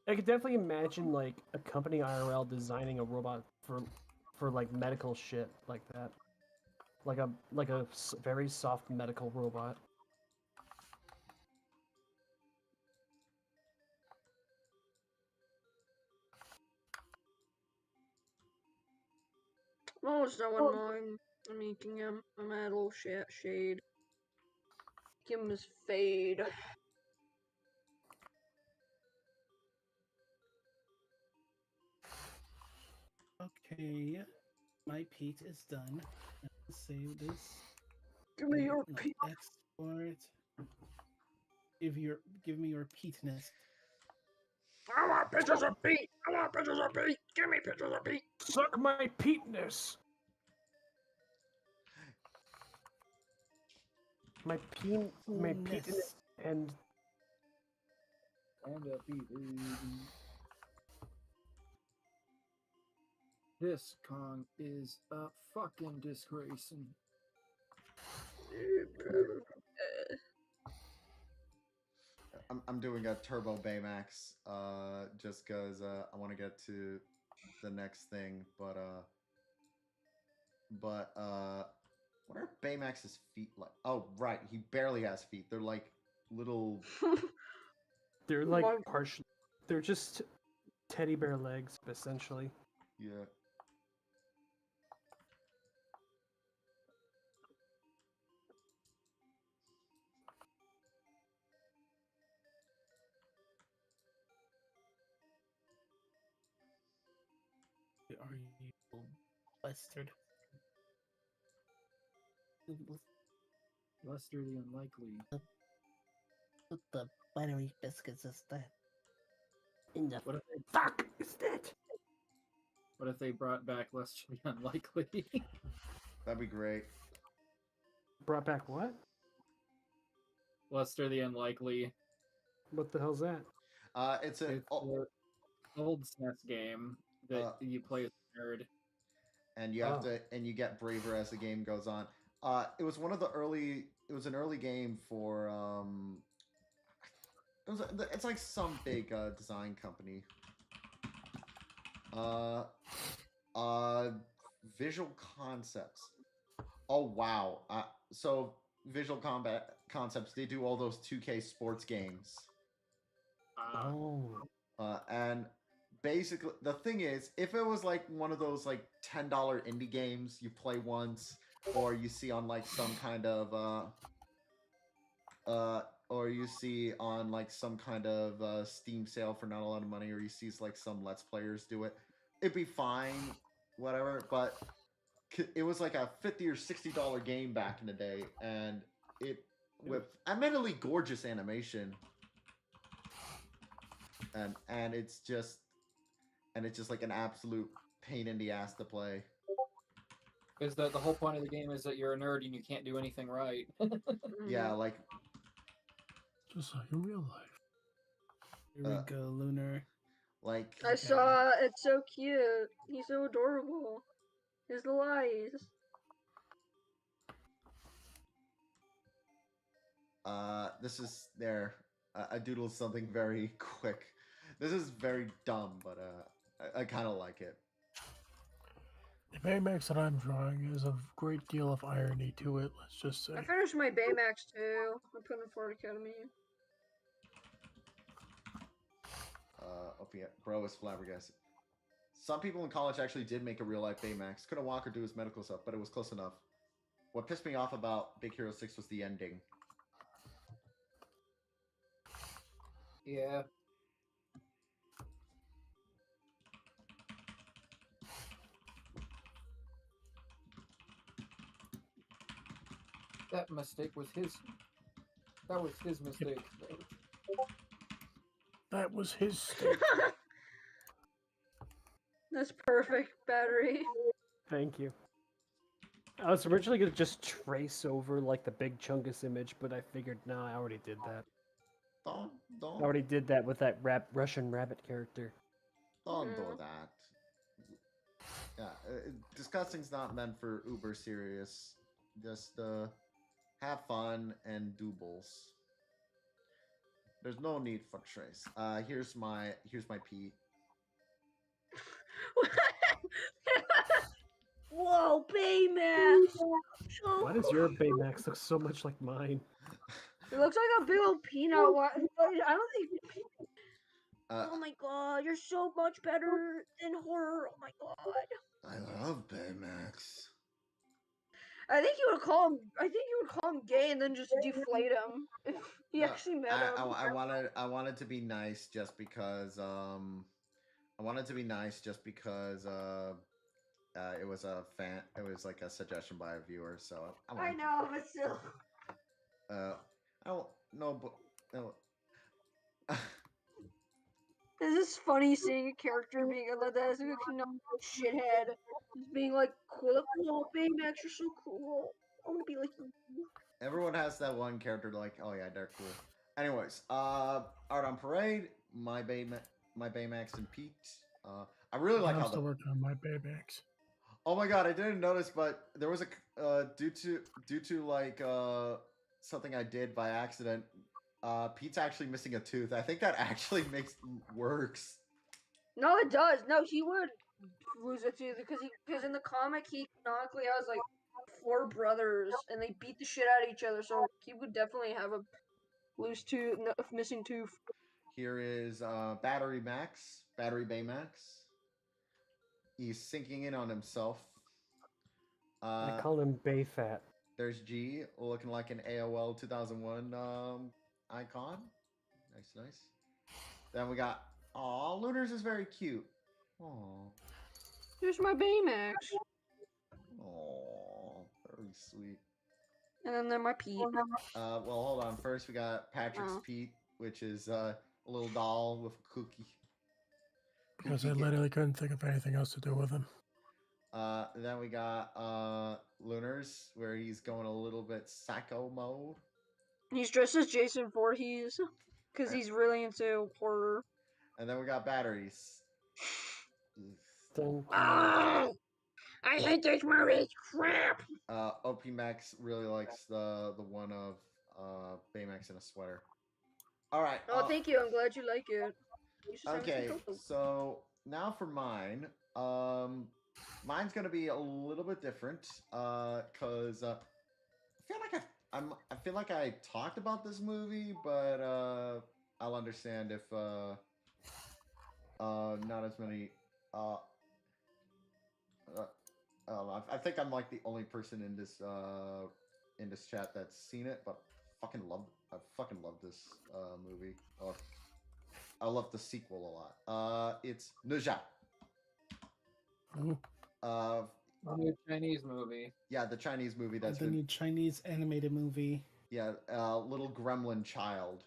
I could definitely imagine like a company IRL designing a robot for like medical shit like that, like a very soft medical robot. I'm almost done with mine. I'm making him. I'm at a little shade. Give him his fade. Okay, my Pete is done. Let's save this. Give me your No, Pete. export. Give me your Peteness. I want pictures of Pete. I want pictures of Pete. Give me pictures of Pete. Suck my Peteness. My Peteness and And a beat. This con is a fucking disgrace. I'm doing a turbo Baymax, just because I want to get to the next thing, but what are Baymax's feet like? Oh, right, he barely has feet. They're like little. They're like Why- partial. They're just teddy bear legs, essentially. Yeah. Are you flustered? Lester the Unlikely. What the buttery biscuits is that? In the What if they, fuck is that? what if they brought back Lester the Unlikely? That'd be great. Brought back what? Lester the Unlikely. What the hell's that? It's a It's an old SNES game that you play as a nerd. and you have to and you get braver as the game goes on. It was one of the early. It was an early game for it's like some big design company. Visual Concepts. Oh wow. So Visual Combat Concepts, they do all those 2K sports games. Oh, And basically the thing is, if it was like one of those like $10 indie games you play once, or you see on like some kind of or you see on like some kind of Steam sale for not a lot of money, or you see like some Let's Players do it, it'd be fine, whatever. But it was like a $50 or $60 game back in the day, and it with admittedly gorgeous animation, and it's just like an absolute pain in the ass to play. Is that the whole point of the game is that you're a nerd and you can't do anything right? Yeah, like Just like in real life. here we go, Lunar. like I saw. It's so cute. He's so adorable. His little eyes. This is there. I doodled something very quick. This is very dumb, but I kind of like it. The Baymax that I'm drawing has a great deal of irony to it, let's just say. I finished my Baymax too. I'm putting it for Academy. Opiate bro is flabbergasted. Some people in college actually did make a real life Baymax. Couldn't walk or do his medical stuff, but it was close enough. What pissed me off about Big Hero 6 was the ending. Yeah. That mistake was his. That was his mistake. That was his stake. That's perfect, Battery. Thank you. I was originally gonna just trace over like the big Chungus image, but I figured, no, I already did that. I Don't already did that with that Russian rabbit character. do that. Yeah, Disgusting's not meant for uber serious. Just have fun and Doobles. There's no need for trace. Here's my Pete. Whoa, Baymax! Why does your Baymax look so much like mine? It looks like a big old peanut. I don't think. Oh my god, you're so much better than horror. Oh my god. I love Baymax. I think you would call him. I think you would call him gay and then just deflate him if he No, actually met him. I wanted to be nice just because I wanted to be nice just because it was a fan. It was like a suggestion by a viewer, so I know, but still. I don't know, but no. It's just funny seeing a character being like that as a shithead. Just being like, cool, Baymax, you're so cool. I want to be like you. Everyone has that one character like, oh yeah, they're cool. Anyways, Art on Parade, my Baymax and Pete. I really like I'm how still working on my Baymax. Oh my god, I didn't notice, but there was a due to like something I did by accident. Pete's actually missing a tooth. I think that actually works. No, it does. No, he would lose a tooth because in the comic he canonically has like 4 brothers and they beat the shit out of each other. So he would definitely have a missing tooth. Here is Battery Baymax. He's sinking in on himself. I call him Bayfat. There's G, looking like an AOL 2001 icon. Nice. Then we got, Lunars is very cute. Aw. Here's my Baymax. Aw, very sweet. And then there my Pete. Well, hold on. First, we got Patrick's Pete, which is a little doll with a cookie. Because I literally couldn't think of anything else to do with him. Then we got Lunars, where he's going a little bit psycho mode. He's dressed as Jason Voorhees because he's really into horror. And then we got Batteries. I hate this movie. It's crap. OP Max really likes the one of Baymax in a sweater. All right. Oh, thank you. I'm glad you like it. Okay, so now for mine. Mine's gonna be a little bit different, cause I feel like I talked about this movie, but I'll understand if not as many. I think I'm like the only person in this chat that's seen it, but I fucking love this movie. I love the sequel a lot. It's Nuja. New Chinese movie. Yeah, the Chinese movie that's the new Chinese animated movie. Yeah, little gremlin child.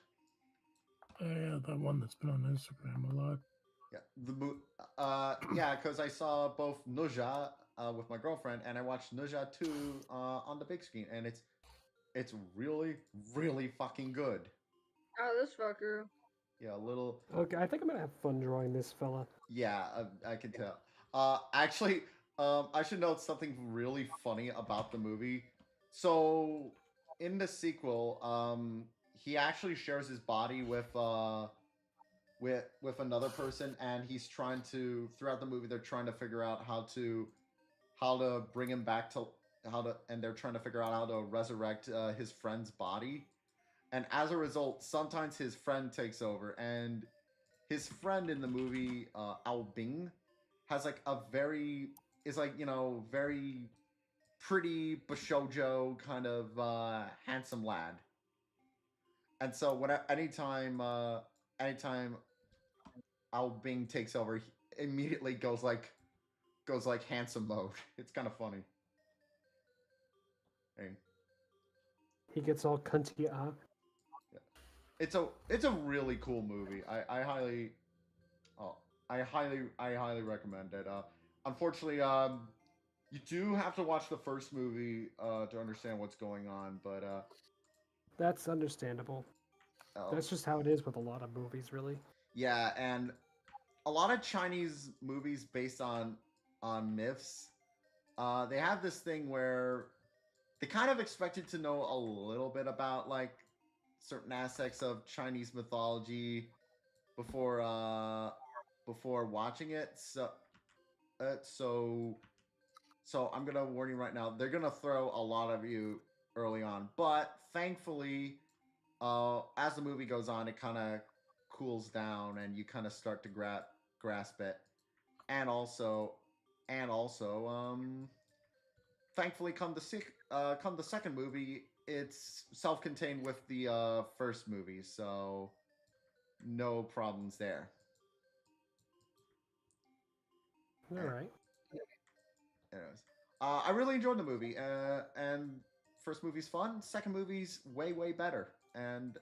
Oh yeah, that one that's been on Instagram a lot. Yeah, yeah, because I saw both Nuja with my girlfriend, and I watched Nuja 2 on the big screen, and it's really, really fucking good. Oh, this fucker. Yeah, a little. Okay, I think I'm gonna have fun drawing this fella. Yeah, I can tell. Actually, I should note something really funny about the movie. So, in the sequel, he actually shares his body with another person, and he's trying to, throughout the movie, they're trying to figure out how to bring him back to and they're trying to figure out how to resurrect his friend's body. And as a result, sometimes his friend takes over, and his friend in the movie, Ao Bing, has like very pretty bashoujo kind of handsome lad. And so anytime Ao Bing takes over, he immediately goes like handsome mode. It's kind of funny. Hey. He gets all cunty up. It's a really cool movie. I highly recommend it. Unfortunately, you do have to watch the first movie to understand what's going on, but that's understandable. That's just how it is with a lot of movies, really. Yeah, and a lot of Chinese movies based on myths, they have this thing where they kind of expect you to know a little bit about like certain aspects of Chinese mythology before watching it. So I'm gonna warn you right now. They're gonna throw a lot of you early on, but thankfully, as the movie goes on, it kind of cools down and you kind of start to grasp it. And also, thankfully, come the second movie, it's self-contained with the first movie, so no problems there. All right. Anyways, I really enjoyed the movie, and first movie's fun. Second movie's way better, and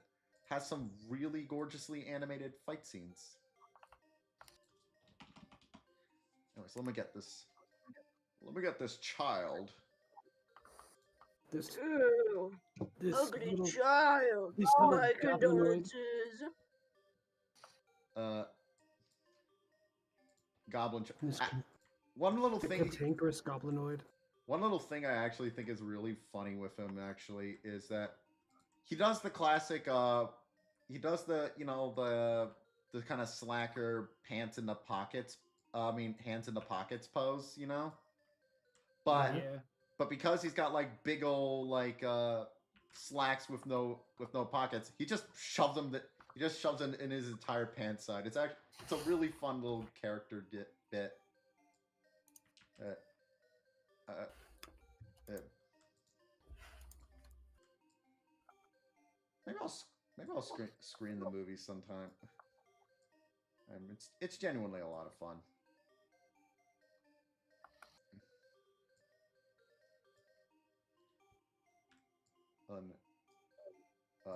has some really gorgeously animated fight scenes. Anyways, let me get this child. This Ew. Ugly little, child. this Oh, little my goblinoid. condolences. Goblin. This One little thing. cantankerous goblinoid. One little thing I actually think is really funny with him actually is that he does the classic he does the the kind of slacker pants in the pockets. I mean, hands in the pockets pose. But Yeah. but because he's got like big old like slacks with no pockets, he just shoves them. He just shoves them in his entire pants side. It's a really fun little character bit. Uh, uh, maybe I'll screen the movie sometime. It's genuinely a lot of fun.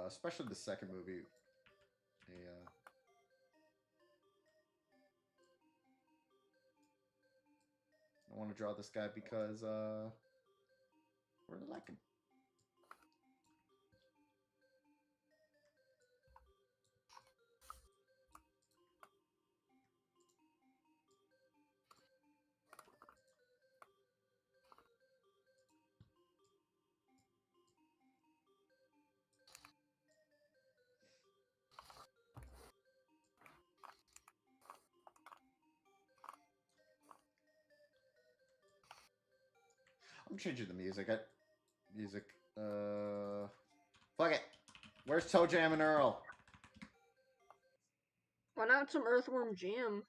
Especially the second movie. I want to draw this guy because I really like him. I'm changing the music. Fuck it. Where's Toe Jam and Earl? Why not some Earthworm Jam?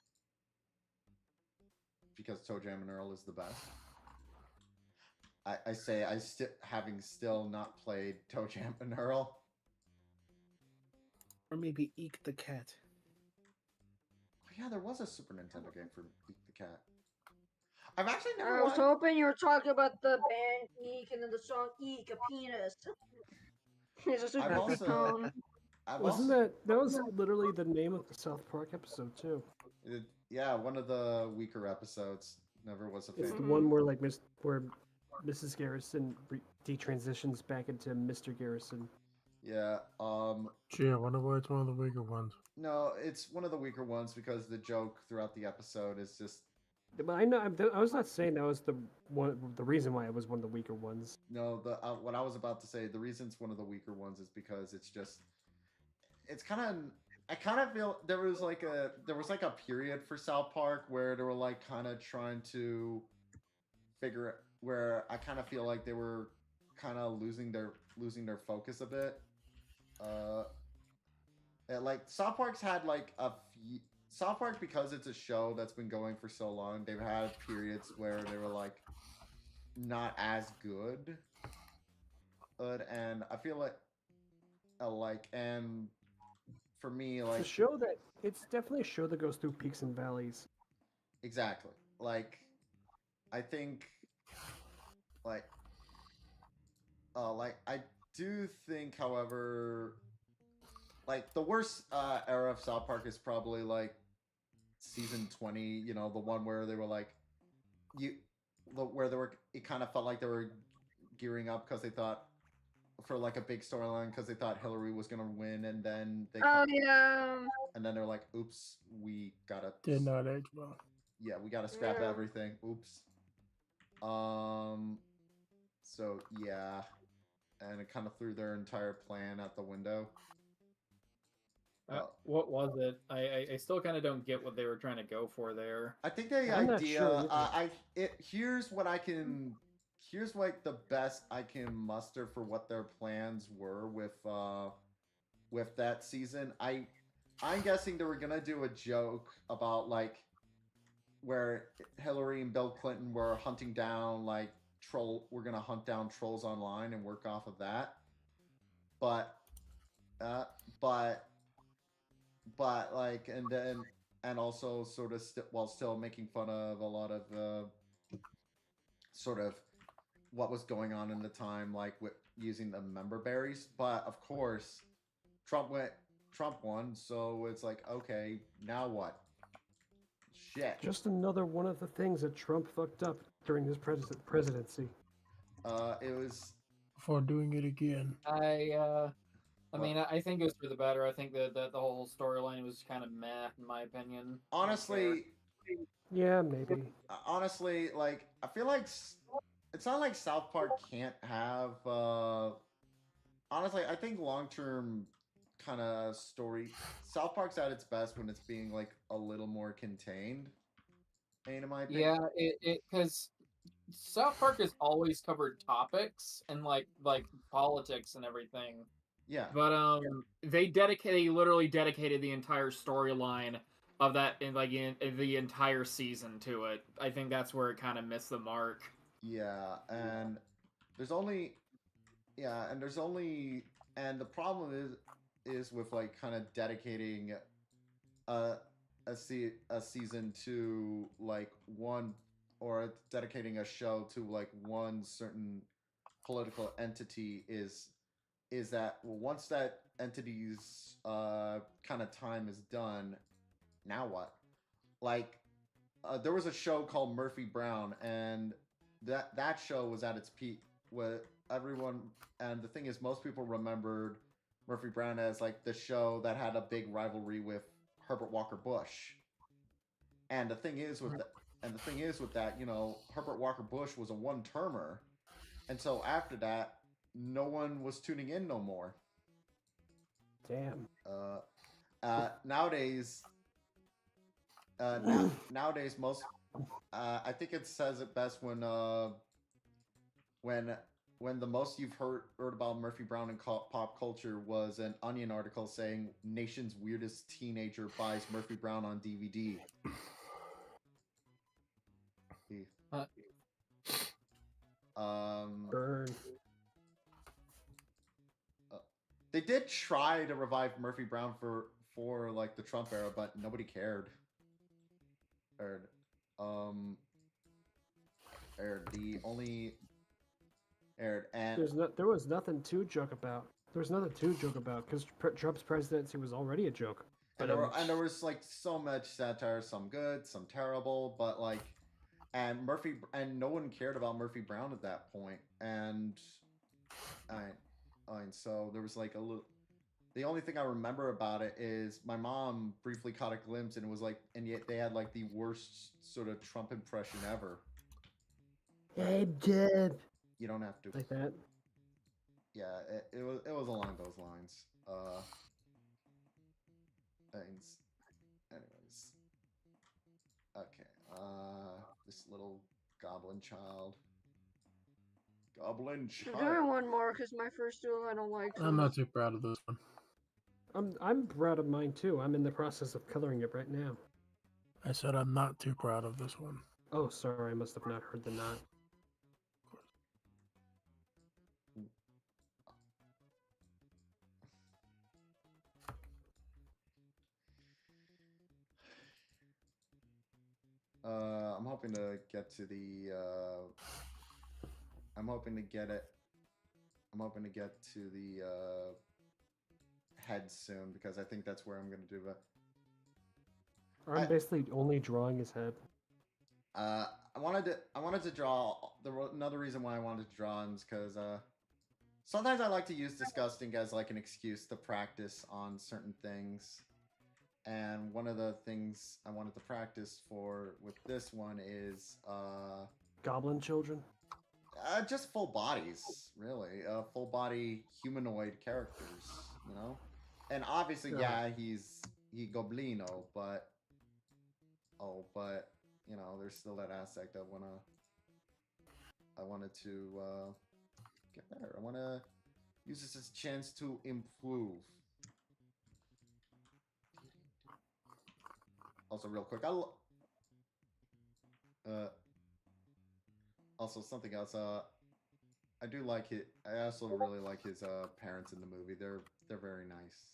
Because Toe Jam and Earl is the best. I say having still not played Toe Jam and Earl. Or maybe Eek the Cat. Oh yeah, there was a Super Nintendo game for Eek the Cat. I've actually never. I was hoping you were talking about the band Eek and then the song Eek, a penis. It's a super tone. That was literally the name of the South Park episode too. Yeah, one of the weaker episodes. Never was a fan. It's the one where where Mrs. Garrison detransitions back into Mr. Garrison. Yeah. Gee, I wonder why it's one of the weaker ones. No, it's one of the weaker ones because the joke throughout the episode is just. But I know I was not saying that was the reason why it was one of the weaker ones. No, what I was about to say, the reason it's one of the weaker ones is because it's kind of. I kind of feel there was like a period for South Park where they were like kind of trying to figure where I kind of feel like they were kind of losing their focus a bit. Like South Park's had like a few. South Park, because it's a show that's been going for so long, they've had periods where they were like not as good. And I feel and for me, like it's definitely a show that goes through peaks and valleys. Exactly. Like, I think, I do think, however, like the worst era of South Park is probably like season 20, the one where they were like it kind of felt like they were gearing up because they thought for like a big storyline because they thought Hillary was gonna win, and then and then they're like, oops, we gotta did not age well. Yeah, we gotta scrap everything. Oops. So yeah, and it kind of threw their entire plan out the window. What was it? I still kind of don't get what they were trying to go for there. I think the idea. Here's like the best I can muster for what their plans were with that season. I'm guessing they were gonna do a joke about like where Hillary and Bill Clinton were hunting down like we're gonna hunt down trolls online and work off of that. But like and also sort of while still making fun of a lot of sort of what was going on in the time, like with using the member berries. But of course, Trump won, so it's like, okay, now what? Shit. Just another one of the things that Trump fucked up during his presidency. It was before doing it again. I mean, I think it was for the better. I think that the whole storyline was kind of meh, in my opinion. Honestly, yeah, maybe. Honestly, like I feel like it's not like South Park can't have. Honestly, I think long term kind of story. South Park's at its best when it's being like a little more contained. In my opinion. Yeah, because South Park has always covered topics and like politics and everything. Yeah. But they literally dedicated the entire storyline of that in the entire season to it. I think that's where it kind of missed the mark. Yeah, and there's only and the problem is with like kind of dedicating a season to like one, or dedicating a show to like one certain political entity is that once that entity's kind of time is done, now what? Like there was a show called Murphy Brown, and that show was at its peak with everyone. And the thing is, most people remembered Murphy Brown as like the show that had a big rivalry with Herbert Walker Bush. And the thing is with that, you know, Herbert Walker Bush was a one-termer, and so after that, no one was tuning in no more. Damn. Nowadays, nowadays most I think it says it best when the most you've heard about Murphy Brown in pop culture was an Onion article saying nation's weirdest teenager buys Murphy Brown on DVD. Burn. They did try to revive Murphy Brown for like the Trump era, but nobody cared. Or the only aired and There was nothing to joke about. There was nothing to joke about because Trump's presidency was already a joke. and there was like so much satire, some good, some terrible, but like and no one cared about Murphy Brown at that point, and so there was like a little. The only thing I remember about it is my mom briefly caught a glimpse, and it was like, and yet they had like the worst sort of Trump impression ever. Hey, Jeb. You don't have to. Like that. Yeah, it was along those lines. Anyways. Okay. This little goblin child. Goblin I'm child. doing one more because my first duel I don't like. I'm not too proud of this one. I'm proud of mine too. I'm in the process of coloring it right now. I said I'm not too proud of this one. Oh, sorry, I must have not heard the not. I'm hoping to get to the. I'm hoping to get it. I'm hoping to get to the head soon, because I think that's where I'm gonna do it. I'm basically only drawing his head. I wanted to draw. Another reason why I wanted to draw him is because sometimes I like to use Disgustink as like an excuse to practice on certain things. And one of the things I wanted to practice for with this one is Goblin children? just full bodies, really. Full body humanoid characters, you know? And obviously, yeah, he goblino, but you know, there's still that aspect of I wanted to get better. I want to use this as a chance to improve. Also, real quick, also something else. I do like it. I also really like his parents in the movie. They're very nice.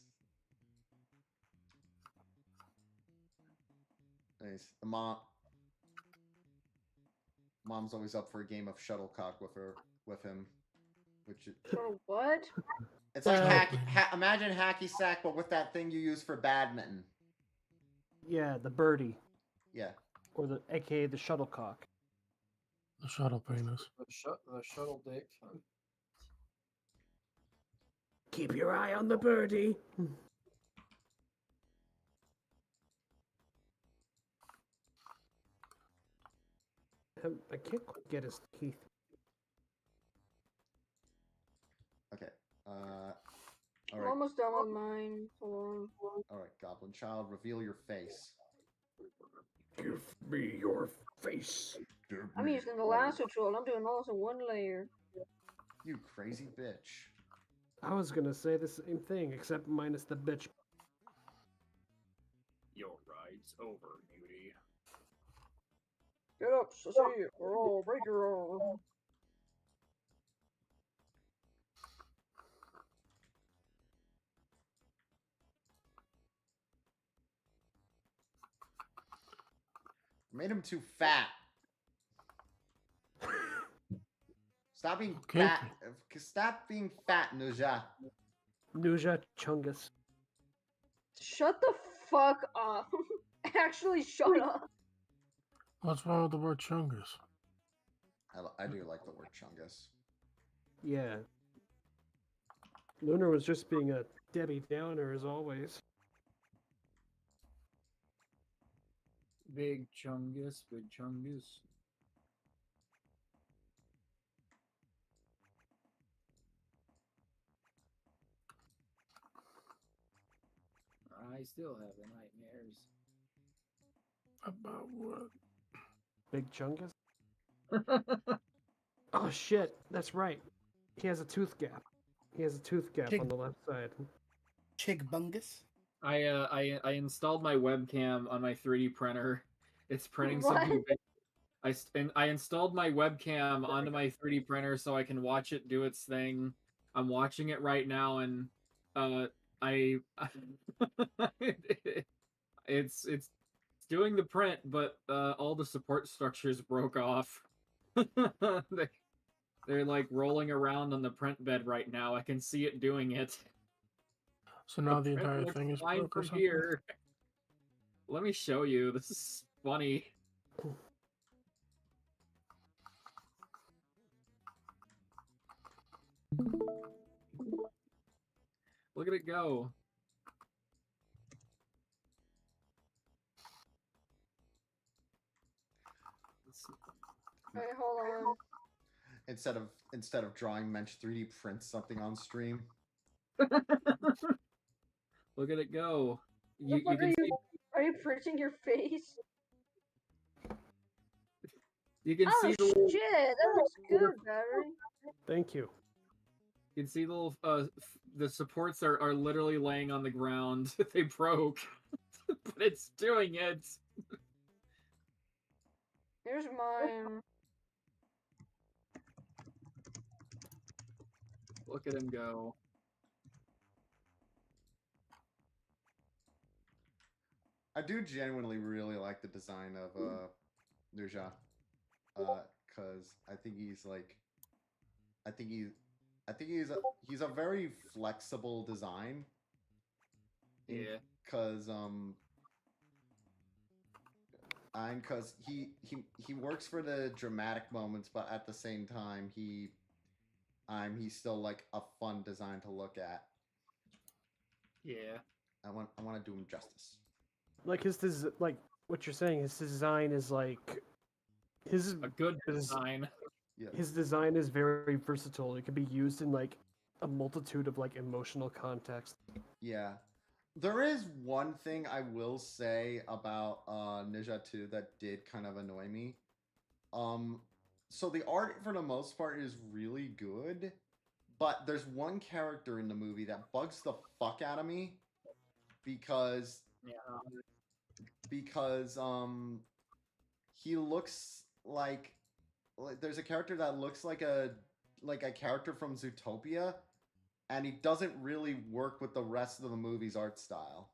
Nice. The mom's always up for a game of shuttlecock with him, which What? it's like imagine hacky sack, but with that thing you use for badminton. Yeah, the birdie. Yeah. Or aka the shuttlecock. The shuttle penis. The shuttle dick. Keep your eye on the birdie. I can't quite get his teeth. Okay. All I'm right, almost done with mine. Hold on. all right, Goblin Child, reveal your face. Give me your face. I'm using the lasso tool. I'm doing all in one layer. You crazy bitch. I was gonna say the same thing, except minus the bitch. Your ride's over, Nudie. Get up, sissy, or I'll break your arm. Made him too fat. Stop being Okay. fat. Stop being fat, Nuja. Nuja Chungus. Shut the fuck up. Actually, shut up. What's wrong with the word chungus? I do like the word chungus. Yeah. Lunar was just being a Debbie Downer as always. Big Chungus, big Chungus. I still have nightmares. About what? Big Chungus? Oh shit, that's right. He has a tooth gap. He has a tooth gap Pig- on the left side. Chigbungus. I installed my webcam on my 3D printer. It's printing something big. I installed my webcam onto my 3D printer so I can watch it do its thing. I'm watching it right now, and it's doing the print, but all the support structures broke off. They're like rolling around on the print bed right now. I can see it doing it. So now the print entire looks thing is fine broke or from something? here. Let me show you. This is funny. Look at it go. Hey, hold on. Instead of drawing Mensch 3D print something on stream. Look at it go. The You fuck can see are you printing your face? you can Oh see the little, shit, that looks good, battery. Thank you. you can see the little the supports are literally laying on the ground. They broke. But it's doing it. Here's mine. Look at him go. I do genuinely really like the design of Nuja. Cause I think he's a very flexible design. Yeah. Cause he works for the dramatic moments, but at the same time he's still like a fun design to look at. Yeah. I want to do him justice. Like like what you're saying, his design is like A good design. Yeah. his design is very versatile. It can be used in like a multitude of like emotional contexts. Yeah. There is one thing I will say about Ninja 2 that did kind of annoy me. So the art for the most part is really good, but there's one character in the movie that bugs the fuck out of me because he looks like there's a character that looks like a character from Zootopia, and he doesn't really work with the rest of the movie's art style.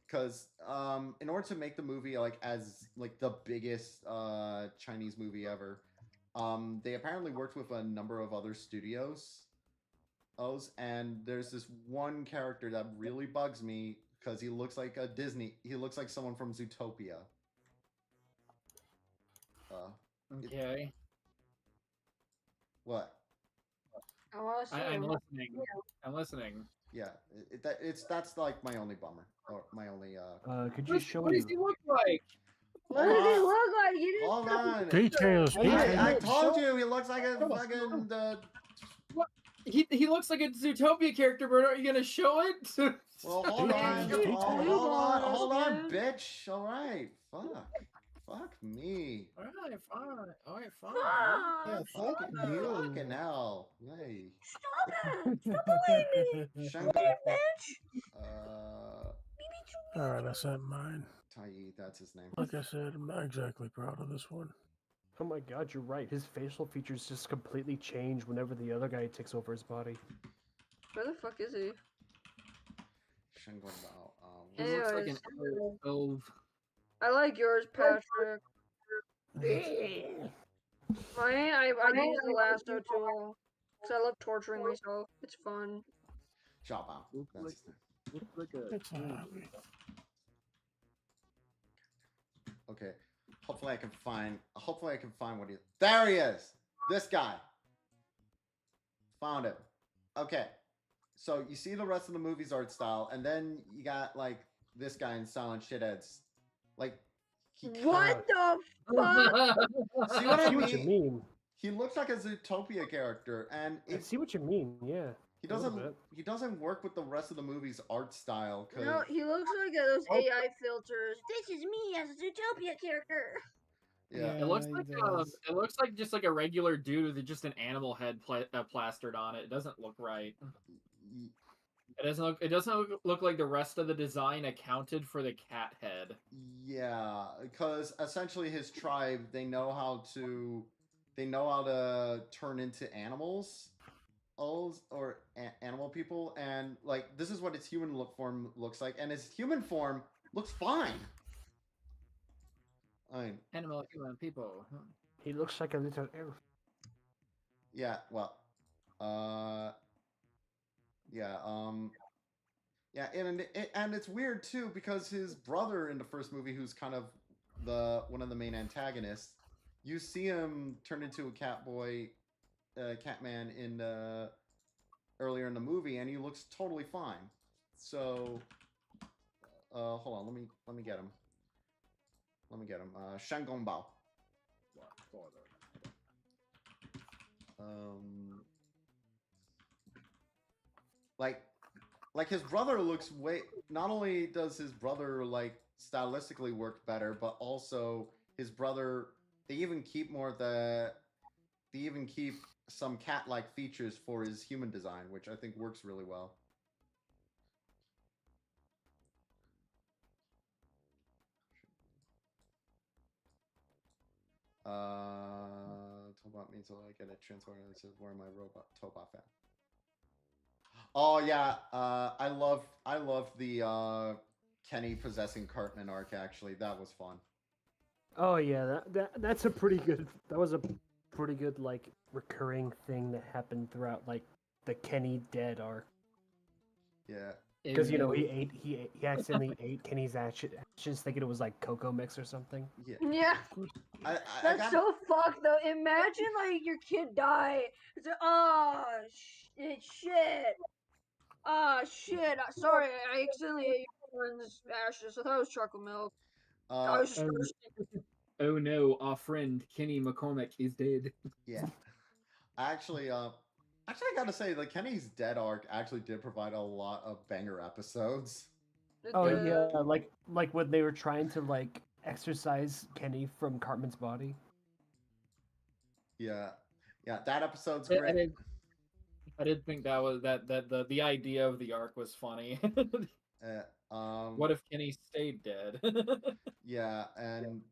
Because in order to make the movie as the biggest Chinese movie ever, they apparently worked with a number of other studios. And there's this one character that really bugs me because he looks like he looks like someone from Zootopia. Okay. What? I want to see I'm him. listening. I'm listening. Yeah, that's like my only bummer, or my only. Could you show What me? does he look like? What does he look like? You didn't Hold on. Details, I details. told you he looks like a fucking He looks like a Zootopia character, but aren't you gonna show it? Well, hold on. Dude, Hold on, dude. bitch. All right. Fuck me. Alright, fine. Alright, fine. Yeah, fuck you. Fucking hell. Hey. Stop it! Stop bullying me! Shango. Bitch! Alright, I said mine. Tai, that's his name. Like I said, I'm not exactly proud of this one. Oh my god, you're right. His facial features just completely change whenever the other guy takes over his body. Where the fuck is he? Shango Bao. He looks like an Anyways. elf. I like yours, Patrick. Mine, I use the lasso tool. Because I love torturing myself. It's fun. Xiao Bao. That's his name. Looks like a. It's a hobby. Okay. Hopefully I can find what he. There he is. This guy. Found him. Okay. So you see the rest of the movie's art style, and then you got like this guy in Silent Shitheads. Like he What the fuck? See what I see what you mean? mean. He looks like a Zootopia character, and I see what you mean, yeah. he a little doesn't work with the rest of the movie's art style. Cause No, he looks like those AI filters. This is me as a Zootopia character. yeah. It looks he like does. it looks like just like a regular dude with just an animal head plastered on it. It doesn't look right. It doesn't look like the rest of the design accounted for the cat head. Yeah, because essentially his tribe, they know how to turn into animals, or animal people, and like this is what its human form looks like, and his human form looks fine. I mean, Animal human people. He looks like a little elf. yeah, well, yeah, yeah, and it's weird too because his brother in the first movie, who's kind of one of the main antagonists, you see him turn into a Catman in earlier in the movie, and he looks totally fine. So, hold on, let me get him. Shangon Bao. Like his brother looks way. Not only does his brother like stylistically work better, but also his brother. They even keep some cat-like features for his human design, which I think works really well. Tobot means I get it transported. This is where my robot Tobot at. Oh yeah, I love the Kenny possessing Cartman arc. Actually, that was fun. Oh yeah, that's a pretty good. That was a pretty good like recurring thing that happened throughout like the Kenny dead arc. Yeah. Because he accidentally ate Kenny's ashes, thinking it was like cocoa mix or something. Yeah. Yeah. That's so fucked though. Imagine like your kid die. It's like, oh shit. Shit. Sorry, I accidentally ate your friend's ashes. I thought it was chocolate milk. I was just Oh no, our friend Kenny McCormick is dead. Yeah. Actually, I gotta say, the Kenny's Dead arc actually did provide a lot of banger episodes. Oh yeah, like when they were trying to like exorcise Kenny from Cartman's body. Yeah, that episode's great. I did think that was the idea of the arc was funny. What if Kenny stayed dead? Yeah, and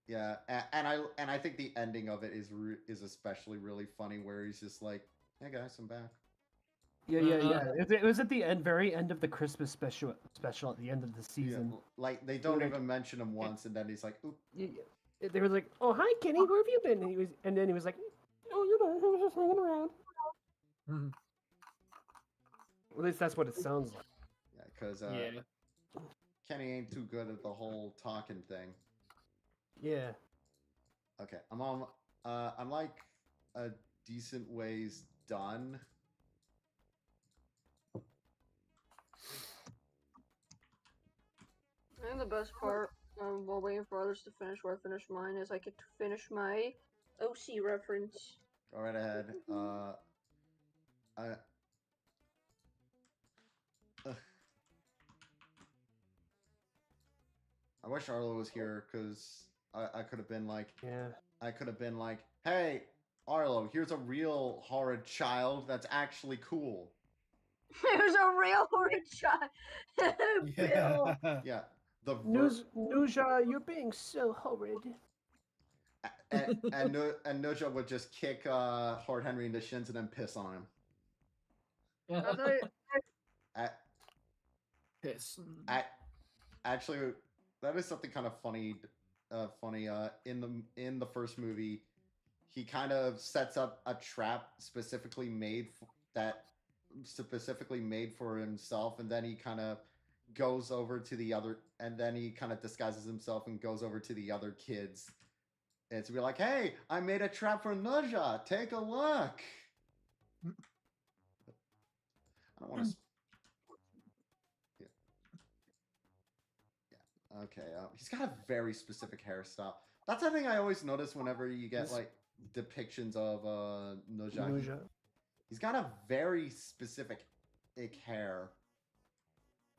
I think the ending of it is especially really funny, where he's just like, "Hey guys, I'm back." Yeah. It was at the very end of the Christmas special at the end of the season. Yeah, like they don't even mention him once, and then he's like, "Oop." Yeah. They were like, "Oh hi Kenny, where have you been?" And then he was like, "Oh, you know, I was just hanging around." At least that's what it sounds like. Yeah, because Kenny ain't too good at the whole talking thing. Yeah. Okay, I'm like a decent ways done. I think the best part while waiting for others to finish where I finished mine is I get to finish my OC reference. Go right ahead. I I wish Arlo was here because I could have been like, Yeah. I could have been like, hey, Arlo, here's a real horrid child that's actually cool. There's a real horrid shot. Bill. Yeah. Yeah, the Nuja, you're being so horrid. and Noja would just kick Horde Henry in the shins and then piss on him. I thought At, Piss. actually, that is something kind of funny. In the first movie, he kind of sets up a trap specifically made for himself, and then he kind of goes over to the other, and then he kind of disguises himself and goes over to the other kids, and to be like, "Hey, I made a trap for Naja. Take a look." I don't want to. Okay, he's got a very specific hairstyle. That's the thing I always notice whenever you get like depictions of Noja. He's got a very specific hair.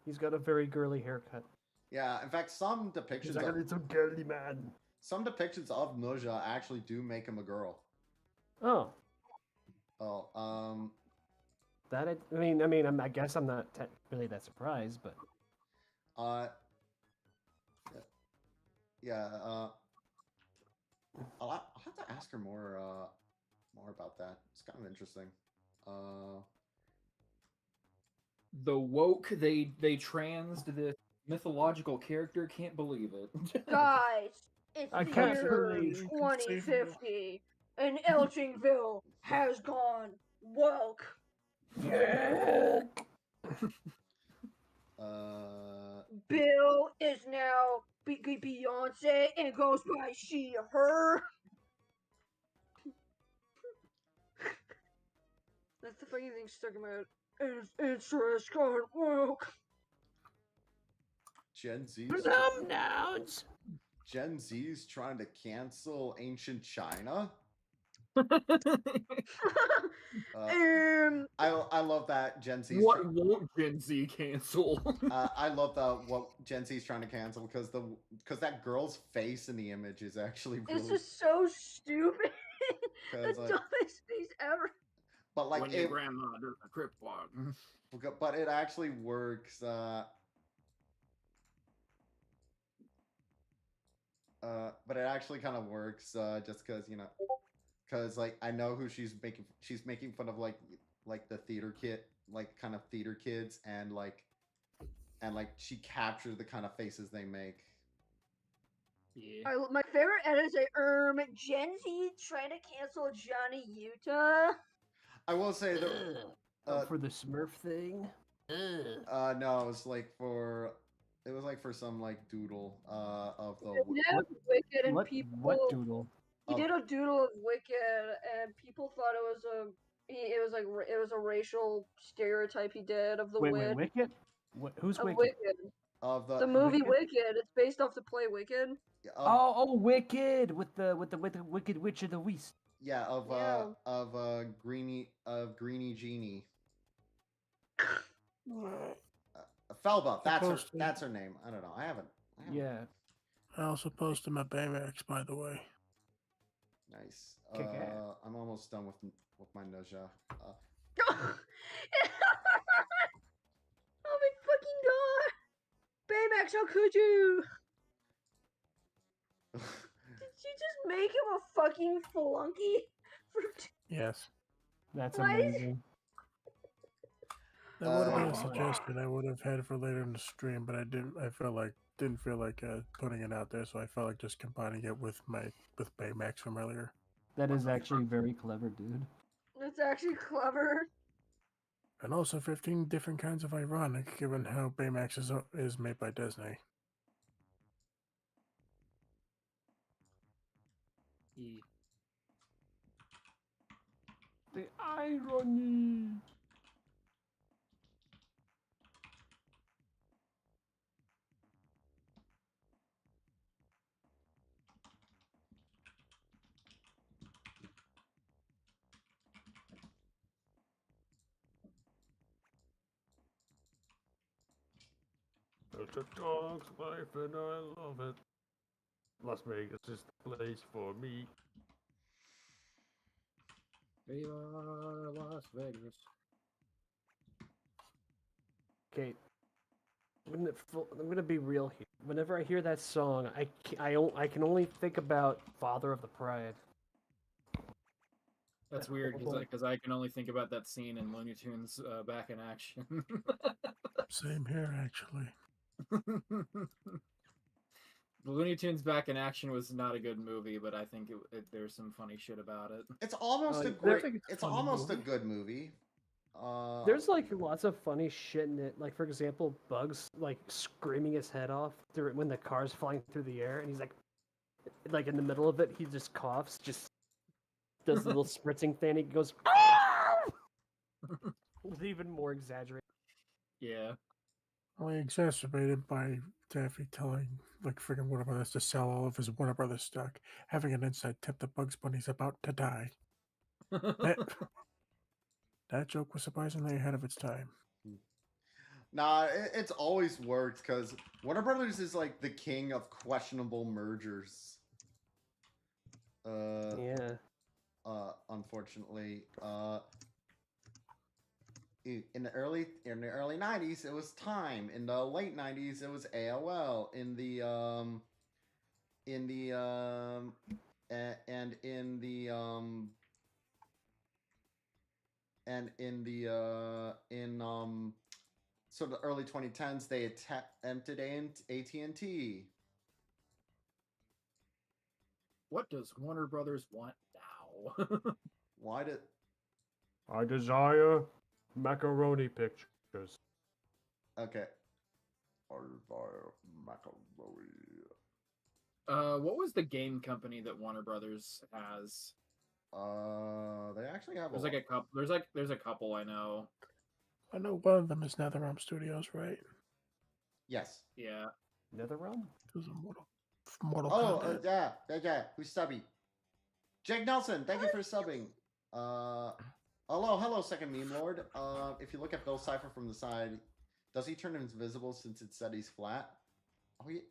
He's got a very girly haircut. Yeah, in fact, some depictions He's like a little girly man. Some depictions of Noja actually do make him a girl. Oh. Oh, That I guess I'm not really that surprised, but yeah, I'll have to ask her more about that. It's kind of interesting. The woke they transed this mythological character, can't believe it. guys, it's I the can't year believe 2050, and Elchingville has gone woke. Bill is now Beyonce and goes by she, her. That's the funny thing stuck in my head. It's just gone woke. Gen Z's Pronouns. Gen Z's trying to cancel ancient China. I love that Gen Z. What won't Gen Z cancel? I love what Gen Z's trying to cancel because that girl's face in the image is actually really. It's just so stupid. The Like, dumbest face ever. But like when your grandma does a crip walk. But it actually works. But it actually kind of works just because because like I know who she's making. She's making fun of like the theater kid, like kind of theater kids, and like she captures the kind of faces they make. Yeah. My favorite edit is Gen Z trying to cancel Johnny Utah. I will say that for the Smurf thing. No, it was like for some like doodle of the Wicked and what, people. What doodle? He did a doodle of Wicked, and people thought it was a racial stereotype he did of the Wait, witch. Wicked? Who's Wicked? Wicked? Of the movie Wicked? It's based off the play Wicked. Wicked with the Wicked Witch of the West. Yeah, of Greenie Genie. Felba, that's her name. I don't know. I haven't. Yeah. I also posted my Baymax, by the way. Nice. Kick ass. I'm almost done with my Noja. Oh my fucking god! Baymax, how could you? Did you just make him a fucking flunky? Yes. That's What? amazing. That would have been a suggestion I would have had for later in the stream, but I didn't. I didn't feel like putting it out there, so I felt like just combining it with Baymax from earlier. That is actually very clever, dude. That's actually clever. And also 15 different kinds of ironic, given how Baymax is made by Disney. Yeah. The irony. It's a dog's life and I love it. Las Vegas is the place for me. Viva Las Vegas. Okay, I'm gonna be real here. Whenever I hear that song, I can only think about Father of the Pride. That's weird because I can only think about that scene in Looney Tunes Back in Action. Same here, actually. The Looney Tunes Back in Action was not a good movie, but I think there's some funny shit about it. It's almost a I great. think It's funny almost a movie. good movie. There's like lots of funny shit in it. Like for example, Bugs like screaming his head off when the car's flying through the air, and he's like in the middle of it, he just coughs, just does the little spritzing thing. He goes, with even more exaggerated. Yeah. Only exacerbated by Daffy telling like freaking Warner Brothers to sell all of his Warner Brothers stock, having an inside tip that Bugs Bunny's about to die. That joke was surprisingly ahead of its time. Nah, it's always worked because Warner Brothers is like the king of questionable mergers. Yeah. Unfortunately, in the early 90s, it was Time. In the late 90s, it was AOL. In the so the early 2010s, they attempted AT&T. What does Warner Brothers want now? Why did? I desire macaroni pictures. Okay. I desire macaroni. What was the game company that Warner Brothers has? They actually have There's a like a couple. There's a couple I know. I know one of them is NetherRealm Studios, right? Yes. Yeah. NetherRealm? It was a Mortal Oh, Kombat. yeah. Who's subby? Jake Nelson, thank you for subbing. Hello, second meme lord. If you look at Bill Cipher from the side, does he turn invisible since it said he's flat? Oh, yeah.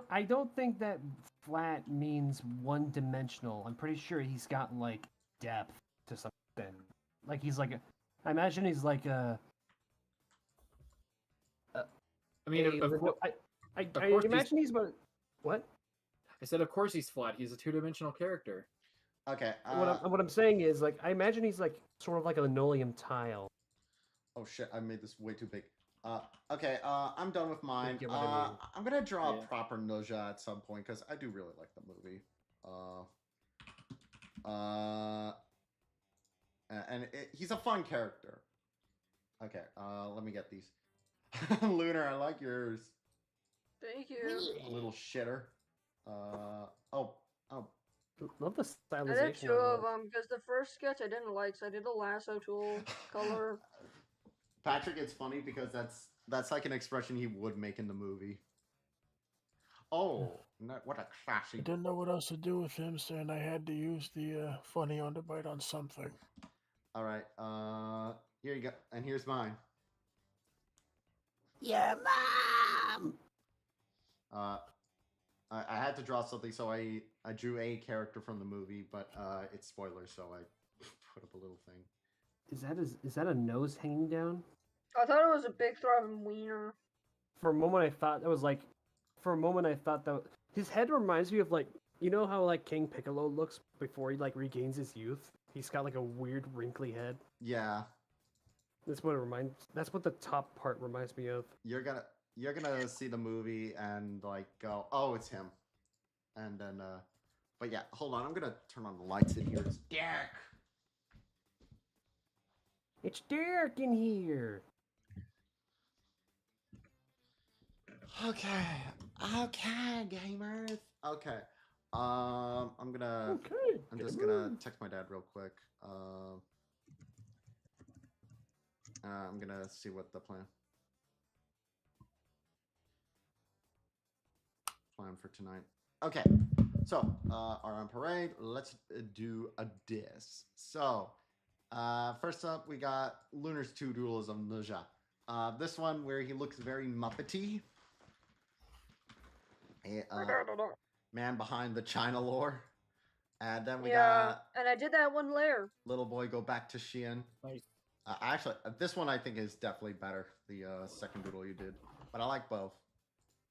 I don't think that flat means one-dimensional. I'm pretty sure he's got like depth to some extent. Like he's like I imagine he's like a. I mean, I course imagine he's about what? I said, of course he's flat. He's a two-dimensional character. Okay. What I'm saying is like I imagine he's like sort of like a linoleum tile. Oh shit! I made this way too big. Okay. I'm done with mine. get what I mean. I'm gonna draw Yeah. a proper Noja at some point because I do really like the movie. He's a fun character. Okay. Let me get these. Lunar, I like yours. Thank you. Little shitter. Oh. Love the I stylization. did two of them because the first sketch I didn't like, so I did the lasso tool color. Patrick, it's funny because that's like an expression he would make in the movie. Oh, what a classy. I didn't know what else to do with him, so I had to use the funny underbite on something. All right. Here you go, and here's mine. Yeah, mom. I had to draw something, so I drew a character from the movie, but it's spoilers, so I put up a little thing. Is that a nose hanging down? I thought it was a big throbbing wiener. For a moment, I thought that was like. For a moment, I thought that his head reminds me of like you know how like King Piccolo looks before he like regains his youth. He's got like a weird wrinkly head. Yeah. That's what it reminds. That's what the top part reminds me of. You're gonna see the movie and like go, oh, it's him, and then but yeah, hold on, I'm gonna turn on the lights in here. It's dark. It's dark in here. Okay, gamers. Okay, I'm gonna. Okay. I'm just gonna text my dad real quick. I'm gonna see what the plan for tonight. Okay, so are on parade. Let's do a diss. So, first up, we got Lunar's 2 Duels of Naja. This one where he looks very Muppety. Man behind the China lore. And then we got and I did that one layer. Little Boy Go Back to Shein. Nice. Actually, this one I think is definitely better. The second doodle you did, but I like both.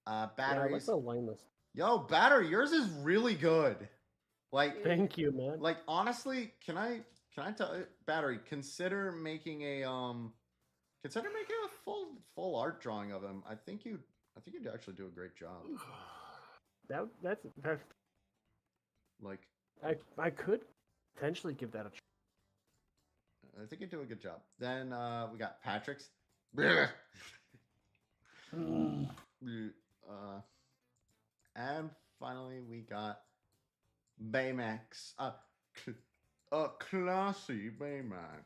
Batteries. Yeah, I like the lineless. Yo, Battery, yours is really good. Like, Thank you, man. like honestly, can I tell you, Battery, consider making a full art drawing of him. I think you'd actually do a great job. That's Like, I could potentially give that a try. I think you do a good job. Then we got Patrick's. And finally we got Baymax. A classy Baymax.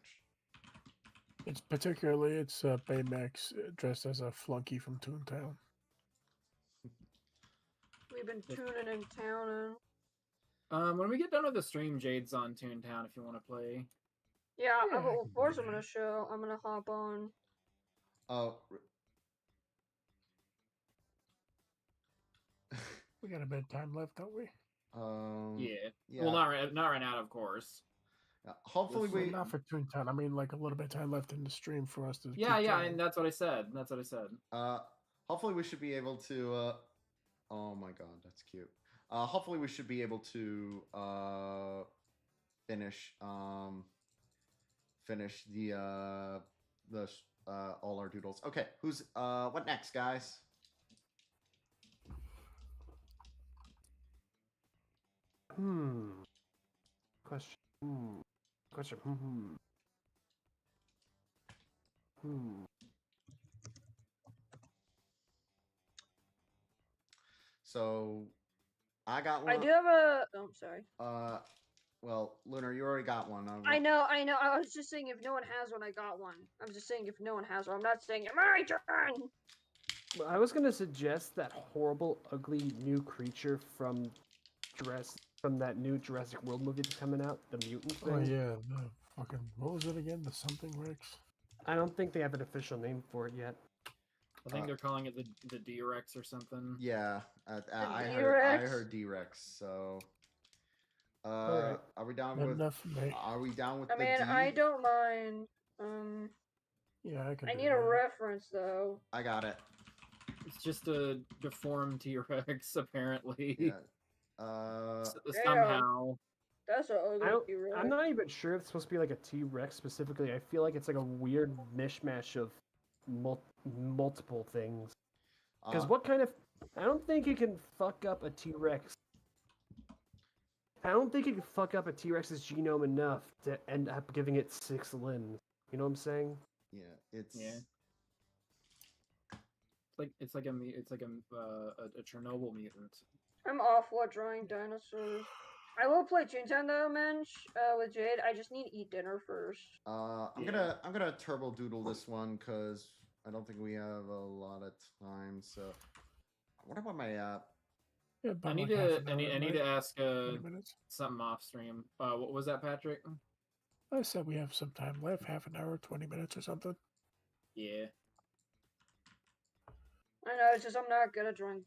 It's Baymax dressed as a flunky from Toontown. We've been tuning and towning. When we get done with the stream, Jade's on Toontown if you want to play. Yeah, Yeah, of course I'm gonna show. I'm gonna hop on. Oh. We got a bit of time left, don't we? Yeah. Yeah. Well, not right now, of course. Hopefully Well, we. not for Toontown. I mean, like a little bit of time left in the stream for us to. Yeah, keep yeah, going. and that's what I said. Hopefully we should be able to. Oh my God, that's cute. Hopefully we should be able to finish the all our doodles. Okay, who's what next, guys? Question. Question. So I got one. I do have a. Oh, I'm sorry. Well, Lunar, you already got one. I know. I was just saying if no one has one, I got one. I'm just saying if no one has one. I'm not saying my turn. I was gonna suggest that horrible, ugly new creature from that new Jurassic World movie that's coming out, the mutant thing. Oh yeah, the fucking what was it again? The something Rex. I don't think they have an official name for it yet. I think they're calling it the D-Rex or something. Yeah, I D-Rex? heard D-Rex. So, Alright. are we down Not with? enough, mate. Are we down with I the mean, D? I don't mind. Yeah, I can. I do need a that. reference though. I got it. It's just a deformed T-Rex, apparently. Yeah. Somehow. That's an ugly T-Rex. I'm not even sure if it's supposed to be like a T-Rex specifically. I feel like it's like a weird mishmash of multiple things. Because what kind of... I don't think you can fuck up a T-Rex. I don't think you can fuck up a T-Rex's genome enough to end up giving it 6 limbs. You know what I'm saying? Yeah, it's. Yeah. It's like a Chernobyl mutant. I'm awful at drawing dinosaurs. I will play Toontown though, Mensch, with Jade. I just need to eat dinner first. I'm gonna turbo doodle this one because I don't think we have a lot of time. So, I wonder what my Yeah, I about need like half to an hour, I need to right? ask 20 minutes. something off stream. What was that, Patrick? I said we have some time left, half an hour, 20 minutes or something. Yeah. I know, it's just I'm not good at drawing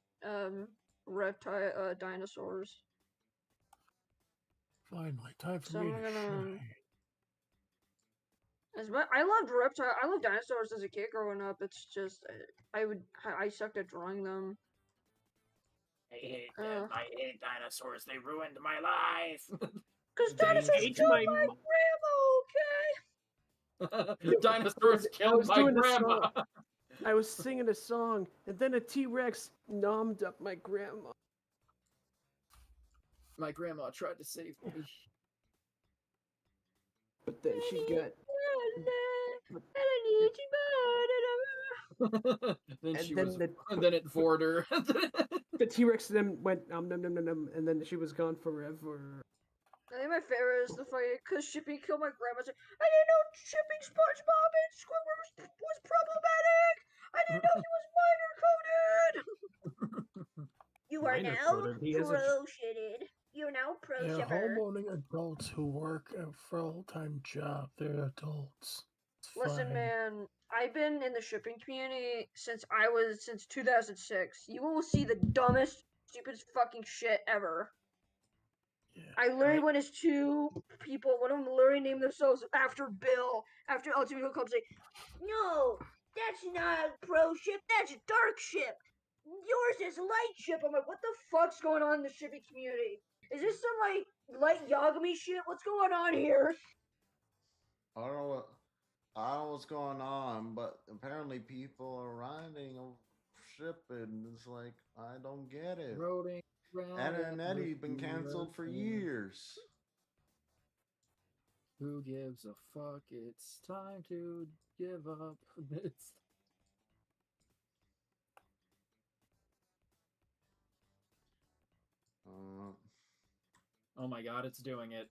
reptile dinosaurs. Finally, time for So me I'm to gonna- shine. I loved I loved dinosaurs as a kid growing up. It's just I sucked at drawing them. I hate dinosaurs. They ruined my life. Cause They dinosaurs ate killed my my grandma. Okay. Dinosaurs killed was my doing a grandma. I was singing a song, and then a T-Rex nommed up my grandma. My grandma tried to save me. But then she got... then And she then was. the- And then it bored her. The T-Rex then went nom nom nom nom nom, and then she was gone forever. I think my favorite is the fight because Shippy killed my grandma. I didn't know shipping SpongeBob and Squidward was problematic. I didn't know he was minor coded. You are Minor now coded? He is a- pro-shitted. You're now pro They're shipper. homeowning adults who work a full-time job. They're adults. Listen, fine. man, I've been in the shipping community since 2006. You will see the dumbest, stupidest fucking shit ever. Yeah. I literally went as two people. One of them literally named themselves after Bill, after Ultimate Hill Club, saying, "No, that's not pro ship. That's dark ship. Yours is light ship." I'm like, what the fuck's going on in the shipping community? Is this some like light Yagami shit? What's going on here? I don't know what's going on, but apparently people are riding a ship, and it's like I don't get it. Roading Ed around and at Eddie been canceled for years. Who gives a fuck? It's time to give up. It's... Oh my god, it's doing it.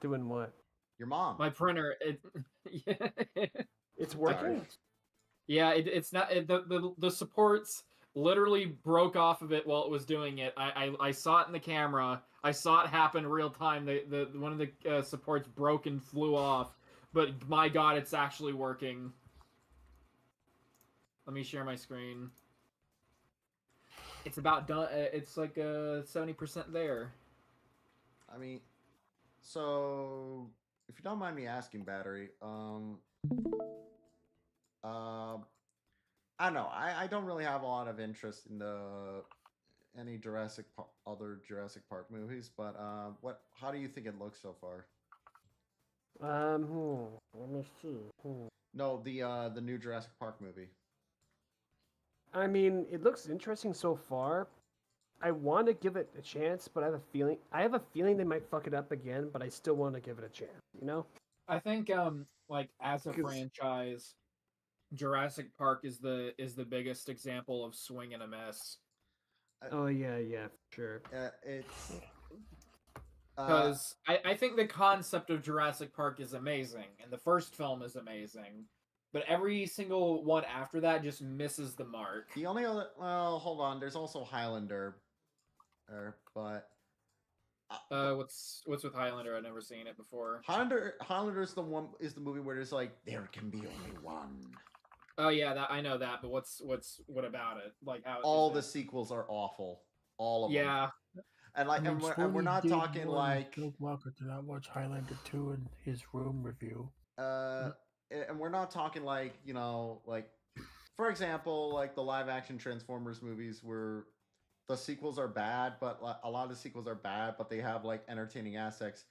Doing what? Your mom. My printer, it... yeah. It's working. Yeah, it's not the supports literally broke off of it while it was doing it. I saw it in the camera. I saw it happen real time. The one of the supports broke and flew off. But my god, it's actually working. Let me share my screen. It's about done. It's like 70% there. I mean, so if you don't mind me asking, Battery, I don't know. I don't really have a lot of interest in any other Jurassic Park movies, but how do you think it looks so far? Let me see. No, the new Jurassic Park movie. I mean, it looks interesting so far. I want to give it a chance, but I have a feeling they might fuck it up again, but I still want to give it a chance, you know? I think like as a franchise, Jurassic Park is the biggest example of swing and a miss. Oh yeah, sure. It's because I think the concept of Jurassic Park is amazing, and the first film is amazing, but every single one after that just misses the mark. The only other, well, hold on. There's also Highlander, but what's with Highlander? I've never seen it before. Highlander is the movie where there's like there can be only one. Oh yeah, I know that, but what about it? Like how all the sequels are awful, all of them. Yeah, and like, and we're not talking like Doug Walker did not watch Highlander 2 in his room review. And we're not talking like like for example like the live action Transformers movies where the sequels are bad, but a lot of the sequels are bad, but they have like entertaining aspects.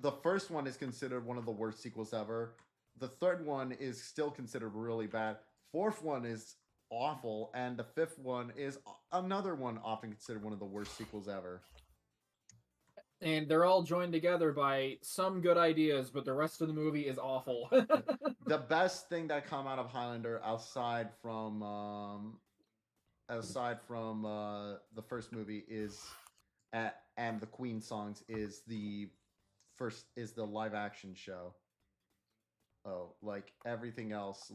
The first one is considered one of the worst sequels ever. The third one is still considered really bad. Fourth one is awful, and the fifth one is another one often considered one of the worst sequels ever. And they're all joined together by some good ideas, but the rest of the movie is awful. The best thing that come out of Highlander, aside from the first movie, is and the Queen songs, is the live action show. Oh, like everything else is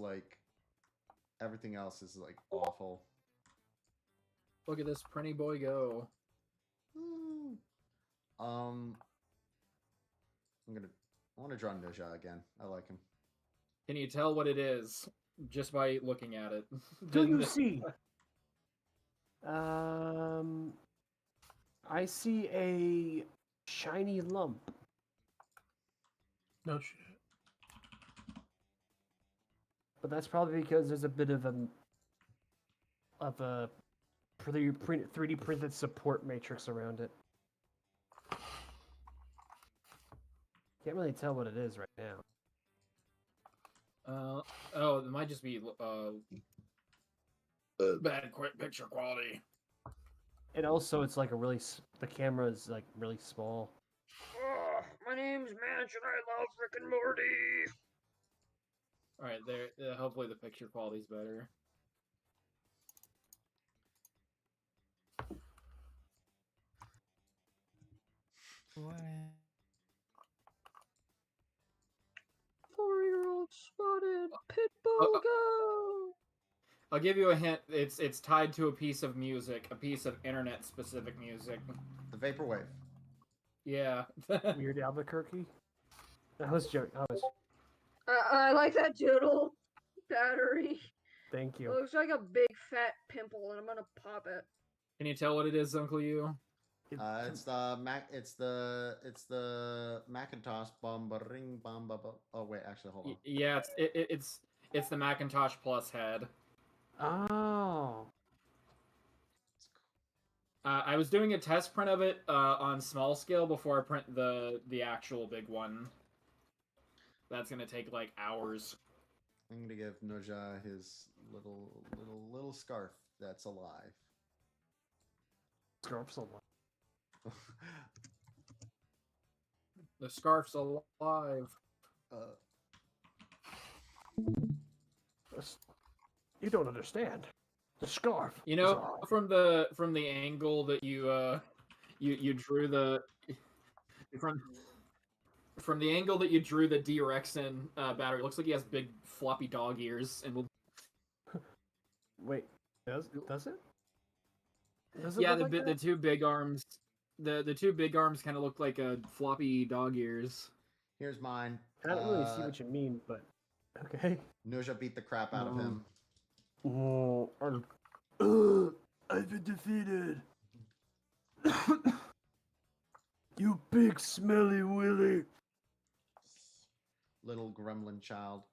like awful. Look at this pretty boy go. I want to draw Ninja again. I like him. Can you tell what it is just by looking at it? Do you see? I see a shiny lump. No shit. But that's probably because there's a bit of a 3D printed support matrix around it. Can't really tell what it is right now. Oh, it might just be bad quick picture quality. And also, it's like the camera is like really small. Oh, my name's Manch and I love Rick and Morty. All right, there. Hopefully, the picture quality's better. What? 4-year-old spotted pitbull go. I'll give you a hint. It's tied to a piece of music, a piece of internet-specific music. The Vaporwave. Yeah. Weird Albuquerque. I was joking. I like that doodle battery. Thank It you. looks like a big fat pimple, and I'm gonna pop it. Can you tell what it is, Uncle You? It's the Macintosh ring bomba. Oh wait, actually, hold on. Yeah, it's the Macintosh Plus head. Oh. I was doing a test print of it on small scale before I print the actual big one. That's gonna take like hours. I'm gonna give Noja his little scarf that's alive. Scarf's alive. The scarf's alive. You don't understand. The scarf. You know, from the angle that you drew the from the angle that you drew the D-Rexin battery, it looks like he has big floppy dog ears and will. Wait, does it? Does it Yeah, look like the two big arms, the two big arms kind of look like floppy dog ears. Here's mine. I don't really see what you mean, but okay. Noja beat the crap out of him. Oh, I've been defeated. You big smelly willy. Little gremlin child.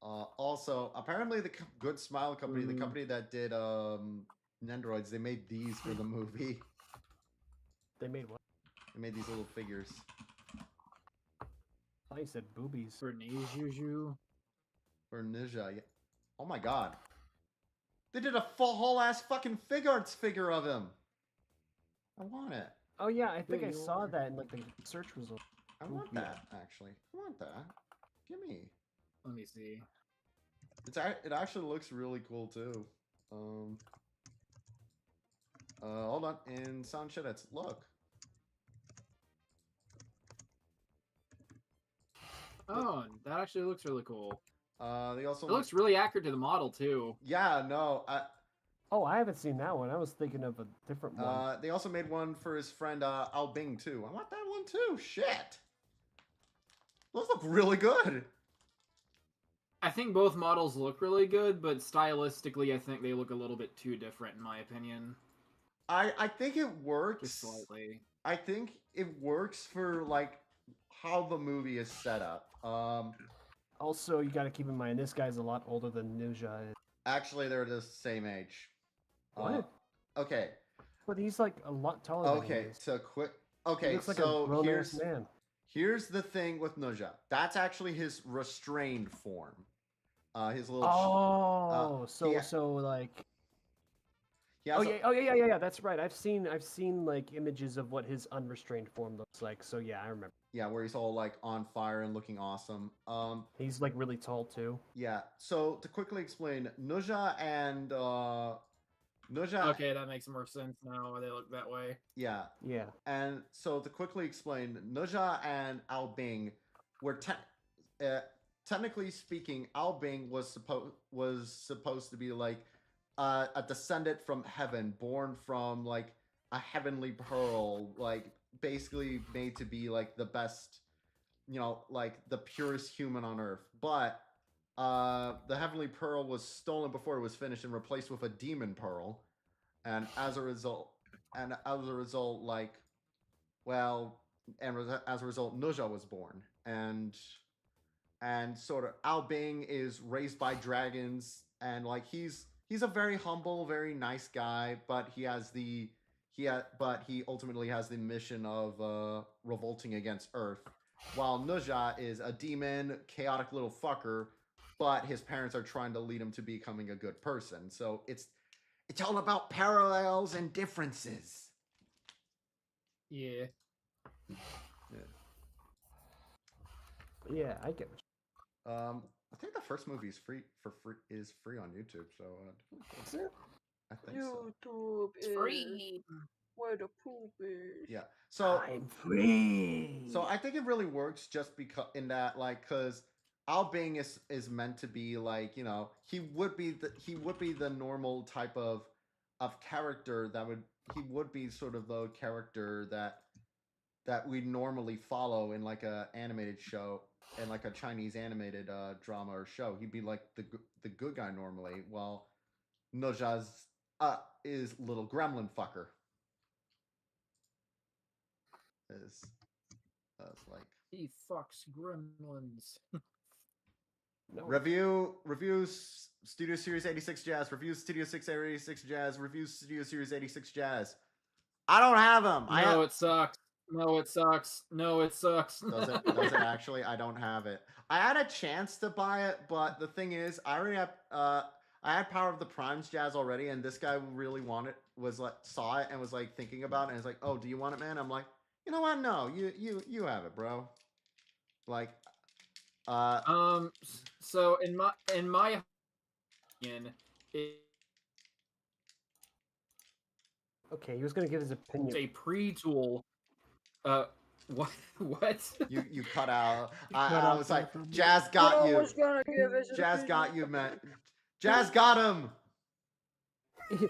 Also, apparently the Good Smile Company, the company that did Nendoroids, they made these for the movie. They made what? They made these little figures. I thought you said boobies. For Juju. For Ninja, yeah. Oh my god. They did a full whole ass fucking fig arts figure of him. I want it. Oh yeah, I think There I you saw are. that in like the search results. I want that actually. I want that. Give me. Let me see. It actually looks really cool too. Hold on. In Sound Shedits, look. Oh, that actually looks really cool. They also It looks really accurate to the model too. Yeah, no. Oh, I haven't seen that one. I was thinking of a different one. They also made one for his friend Al Bing too. I want that one too. Shit. Those look really good. I think both models look really good, but stylistically, I think they look a little bit too different, in my opinion. I think it works. Just slightly. I think it works for like how the movie is set up. Also, you got to keep in mind this guy's a lot older than Ninja is. Actually, they're the same age. What? Okay. But he's like a lot taller than Okay. he is. So quick. He Okay. looks like So a grown-ass man. here's the thing with Noja. That's actually his restrained form. His little. Oh, yeah. so like. He has Yeah. That's right. I've seen like images of what his unrestrained form looks like. So yeah, I remember. Yeah, where he's all like on fire and looking awesome. He's like really tall too. Yeah. So to quickly explain, Noja and Noja. Okay, that makes more sense now. They look that way. Yeah. Yeah. And so to quickly explain, Noja and Al Bing were technically speaking, Al Bing was supposed to be like a descendant from heaven, born from like a heavenly pearl, like basically made to be like the best, like the purest human on earth. But the heavenly pearl was stolen before it was finished and replaced with a demon pearl, and as a result, like, well, and as a result, Noja was born, and sort of Al Bing is raised by dragons, and like he's a very humble, very nice guy, but he ultimately has the mission of revolting against Earth, while Noja is a demon, chaotic little fucker, but his parents are trying to lead him to becoming a good person. So it's all about parallels and differences. Yeah. Yeah, I get what I think the first movie is free on YouTube. So is it? I think so. YouTube is Free. where the poop is. Yeah. So I'm free. So I think it really works just because because Al Bing is meant to be like, he would be the normal type of character he would be sort of the character that that we normally follow in like a animated show and like a Chinese animated drama or show. He'd be like the good guy normally. Well, Nojaz is little gremlin fucker. Is like He fucks gremlins. No. reviews Studio Series 86 Jazz, reviews Studio 686 Jazz, reviews Studio Series 86 Jazz. I don't have them. No, it sucks. No, it sucks. No, it sucks. Does it actually? I don't have it. I had a chance to buy it, but the thing is, I already have I had Power of the Primes Jazz already, and this guy really saw it and was like thinking about it, and was like, "Oh, do you want it, man?" I'm like, "You know what? No, you have it, bro." Like, So in my opinion, Okay, he was gonna give his opinion. it's a pre-tool. What? What? you cut out. cut I out was there like, for a bit. "Jazz got you. was gonna give his Jazz got opinion. you, man. Jazz got him." In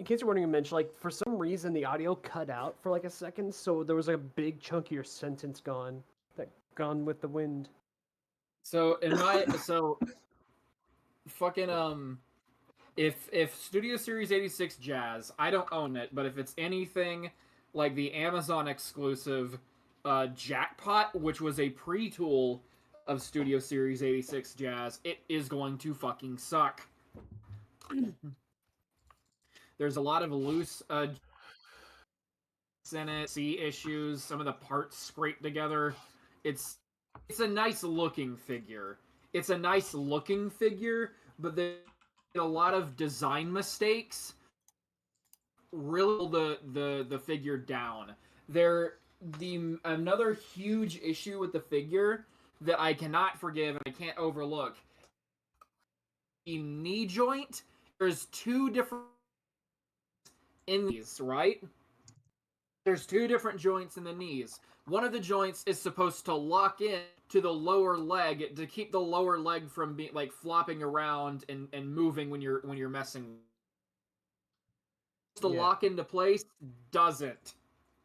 case you're wondering, Mensch, like for some reason the audio cut out for like a second, so there was like a big chunk of your sentence gone with the wind. So fucking if Studio Series 86 Jazz, I don't own it, but if it's anything like the Amazon exclusive Jackpot, which was a pre-tool of Studio Series 86 Jazz, it is going to fucking suck. There's a lot of loose in it, C issues, some of the parts scraped together. It's a nice looking figure. It's a nice looking figure, but there's a lot of design mistakes. Really, the figure down. Another huge issue with the figure that I cannot forgive and I can't overlook. The knee joint. There's two different in these, right? There's two different joints in the knees. One of the joints is supposed to lock in to the lower leg to keep the lower leg from being like flopping around and moving when you're messing. To lock into place doesn't.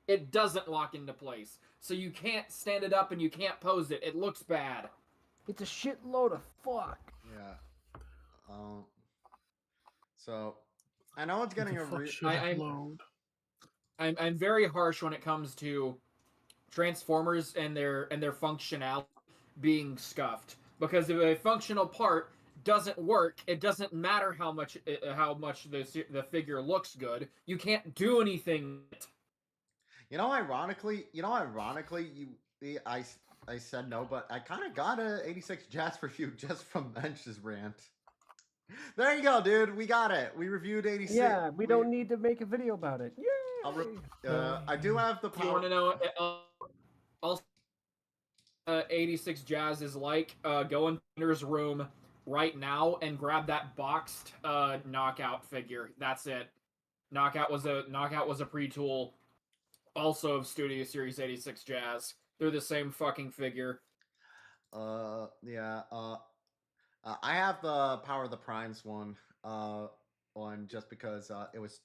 It doesn't lock into place. So you can't stand it up and you can't pose it. It looks bad. It's a shitload of fuck. Yeah. So I know it's getting I'm very harsh when it comes to Transformers and their functionality being scuffed, because if a functional part doesn't work, it doesn't matter how much the figure looks good. You can't do anything. Ironically, I said no, but I kind of got a 86 Jazz review just from Bench's rant. There you go, dude. We got it. We reviewed 86. Yeah, we don't need to make a video about it. Yay! I do have the power. You want to know? Also, 86 Jazz is like go in Thunder's room right now and grab that boxed Knockout figure. That's it. Knockout was a pre-tool, also of Studio Series 86 Jazz. They're the same fucking figure. Yeah. I have the Power of the Primes one just because it was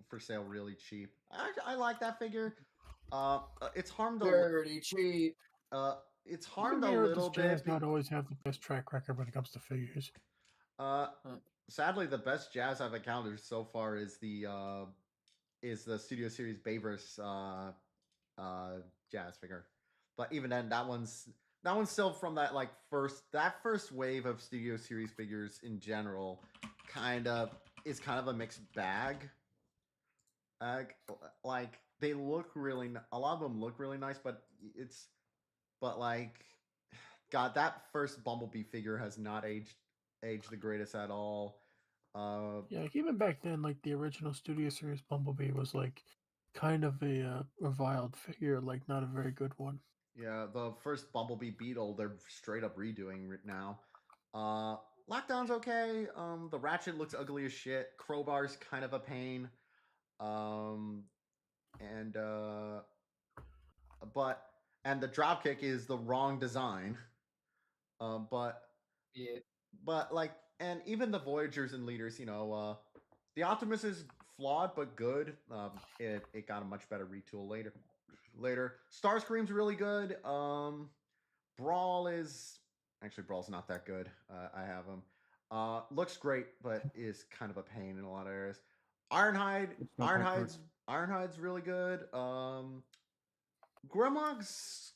for sale really cheap. I like that figure. It's harmed dirty cheap. It's harmed a little bit. Jazz not always have the best track record when it comes to figures. Sadly, the best Jazz I've encountered so far is the Studio Series Bayverse Jazz figure. But even then, that one's still from that first wave of Studio Series figures in general. Is kind of a mixed bag. Like they look a lot of them look really nice, but God, that first Bumblebee figure has not aged the greatest at all. Yeah, even back then, like the original Studio Series Bumblebee was like kind of a reviled figure, like not a very good one. Yeah, the first Bumblebee Beetle, they're straight up redoing now. Lockdown's okay. The Ratchet looks ugly as shit. Crowbar's kind of a pain. And the Dropkick is the wrong design. But even the Voyagers and Leaders, the Optimus is flawed but good. It got a much better retool later. Starscream's really good. Brawl is actually Brawl's not that good. I have him. Looks great, but is kind of a pain in a lot of areas. Ironhide's really good. Grimlock's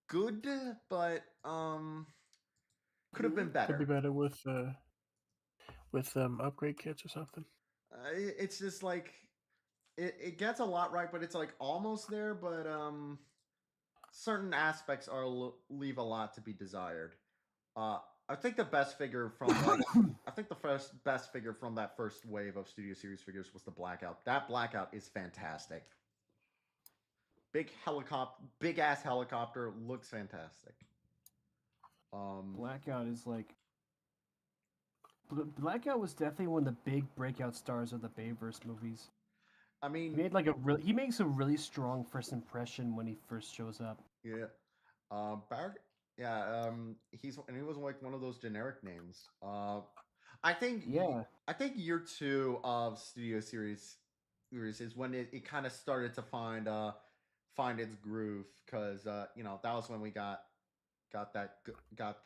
good, but could have been better. Could be better with upgrade kits or something. It's just like it gets a lot right, but it's like almost there. But certain aspects leave a lot to be desired. I think the best figure from best figure from that first wave of Studio Series figures was the Blackout. That Blackout is fantastic. Big ass helicopter, looks fantastic. Blackout is like Blackout was definitely one of the big breakout stars of the Bayverse movies. I mean, he makes a really strong first impression when he first shows up. Yeah. He was like one of those generic names. I think year 2 of Studio Series is when it kind of started to find its groove, because that was when we got the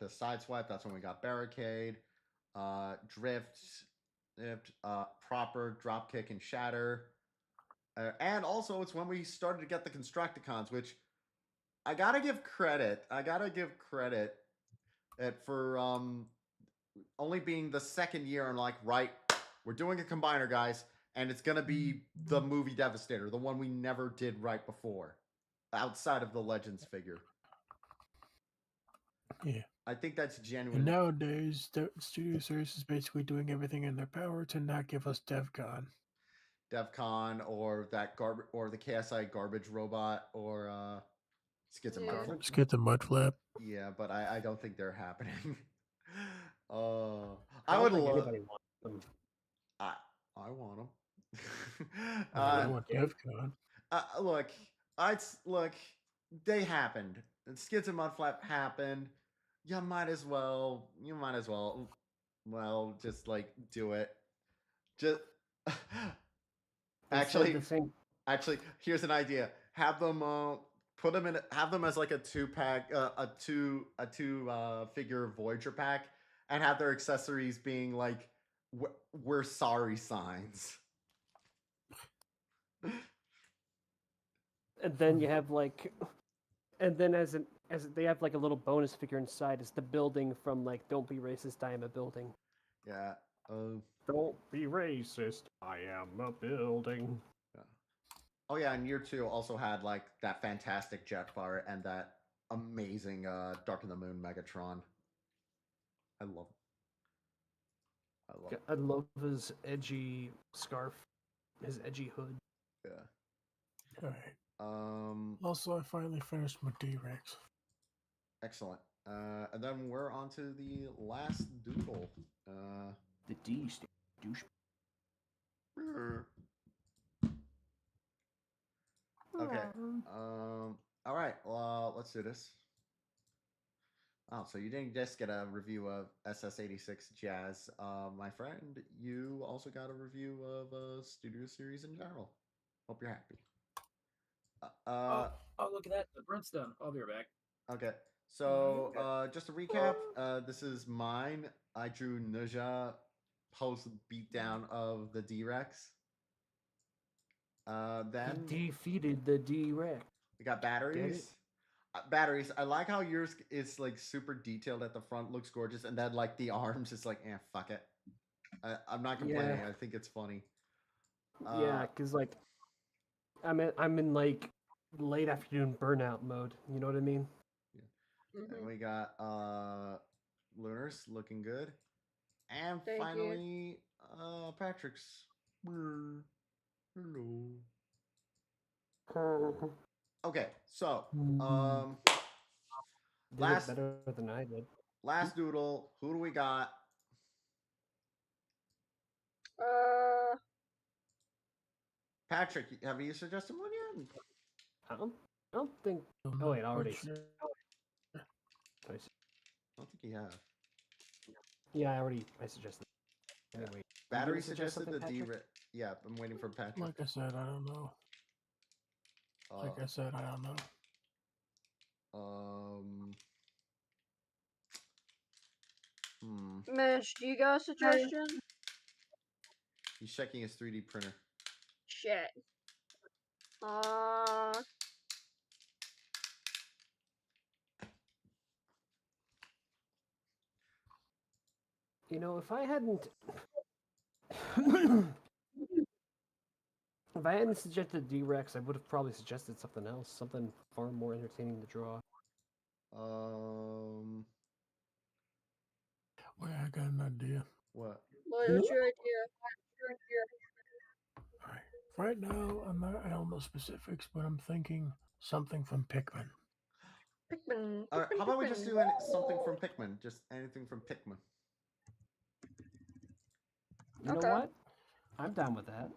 Sideswipe. That's when we got Barricade, Drift, Proper, Dropkick, and Shatter. And also it's when we started to get the Constructicons, which I gotta give credit for only being the second year and like, right, we're doing a combiner, guys, and it's gonna be the movie Devastator, the one we never did right before, outside of the Legends figure. Yeah. I think that's genuine. And nowadays, the Studio Series is basically doing everything in their power to not give us DevCon, or that or the KSI garbage robot, or Skits and Mudflap. Yeah, but I don't think they're happening. I would love. Anybody wants them. I want them. I want DevCon. Look, they happened. Skits and Mudflap happened. You might as well. Well, just like do it. Just actually, here's an idea. Have them put them in. Have them as like a 2-pack, a two figure Voyager pack, and have their accessories being like we're sorry signs. And then you have like, and then as they have like a little bonus figure inside. It's the building from like Don't Be Racist, I Am a Building. Yeah. Don't be racist, I am a building. Yeah. Oh yeah, and year 2 also had like that fantastic Jetfire and that amazing Dark of the Moon Megatron. I love his edgy scarf, his edgy hood. Yeah. All right. Also, I finally finished my D-Rex. Excellent. And then we're on to the last doodle. The D douche. Okay. All right. Well, let's do this. Oh, so you didn't just get a review of SS86 Jazz, my friend. You also got a review of Studio Series in general. Hope you're happy. Oh, look at that. The print's done. I'll be right back. Okay. So, just to recap, this is mine. I drew Nuja post beatdown of the D-Rex. Then he defeated the D-Rex. We got batteries. Batteries. I like how yours is like super detailed at the front, looks gorgeous, and then like the arms is like, fuck it. I'm not complaining. I think it's funny. Yeah, because like I'm in like late afternoon burnout mode. You know what I mean? Yeah. And we got Lunars looking good, and Thank finally Patrick's. Hello. Okay, so last better than I did. Last doodle. Who do we got? Patrick, have you suggested one yet? I don't think. Oh wait, already. I don't think you have. Yeah, I suggested. Anyway, Battery gonna suggest suggested the something, D. Patrick? Yeah, I'm waiting for Patrick. Like I said, I don't know. Like I said, I don't know. Mitch, do you got a suggestion? He's checking his 3D printer. Shit. You know, if I hadn't suggested D-Rex, I would have probably suggested something else, something far more entertaining to draw. Wait, I got an idea. What? What's your idea? Alright. Right now, I don't know specifics, but I'm thinking something from Pikmin. Pikmin. Alright, how about we just do something from Pikmin? Just anything from Pikmin. You know what? I'm down with that.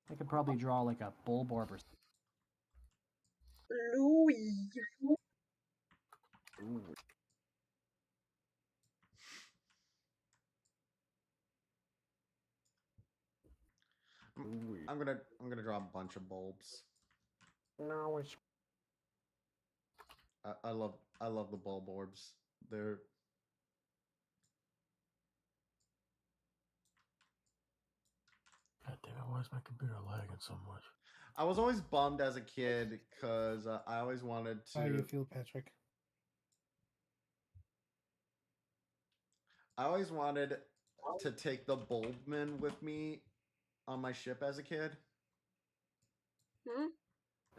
I could probably draw like a Bulborb or Louis. Ooh. I'm gonna draw a bunch of bulbs. No, it's I love the bulb orbs. They're God damn it, why is my computer lagging so much? I was always bummed as a kid because I always wanted to. How do you feel, Patrick? I always wanted to take the Bulbmen with me on my ship as a kid.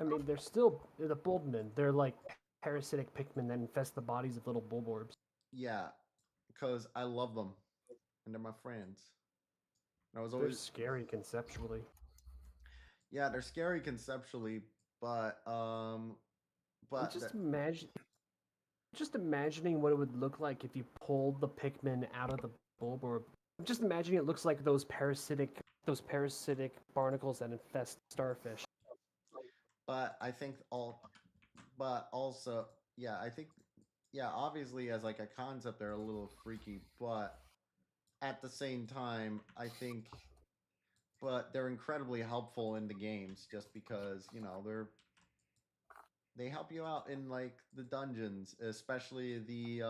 I mean, they're still the Bulbmen. They're like parasitic Pikmin that infest the bodies of little Bulborbs. Yeah, because I love them, and they're my friends. And I was They're always scary conceptually. Yeah, they're scary conceptually, but just imagining what it would look like if you pulled the Pikmin out of the Bulborb. Just imagining it looks like those parasitic barnacles that infest starfish. But I think obviously as like a concept they're a little freaky, but at the same time they're incredibly helpful in the games just because, you know, they help you out in like the dungeons, especially the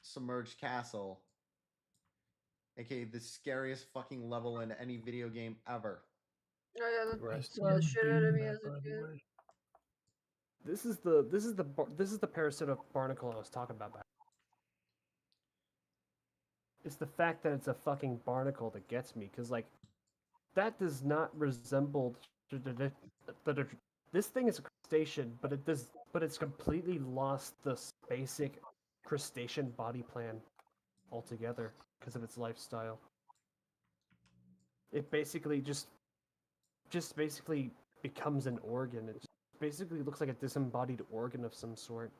submerged castle, aka the scariest fucking level in any video game ever. Oh yeah, Right. that's shit out of me as a kid. This is the parasitic barnacle I was talking about. It's the fact that it's a fucking barnacle that gets me, because like that does not resemble this thing is a crustacean, but it's completely lost the basic crustacean body plan altogether because of its lifestyle. It basically just basically becomes an organ. It basically looks like a disembodied organ of some sort.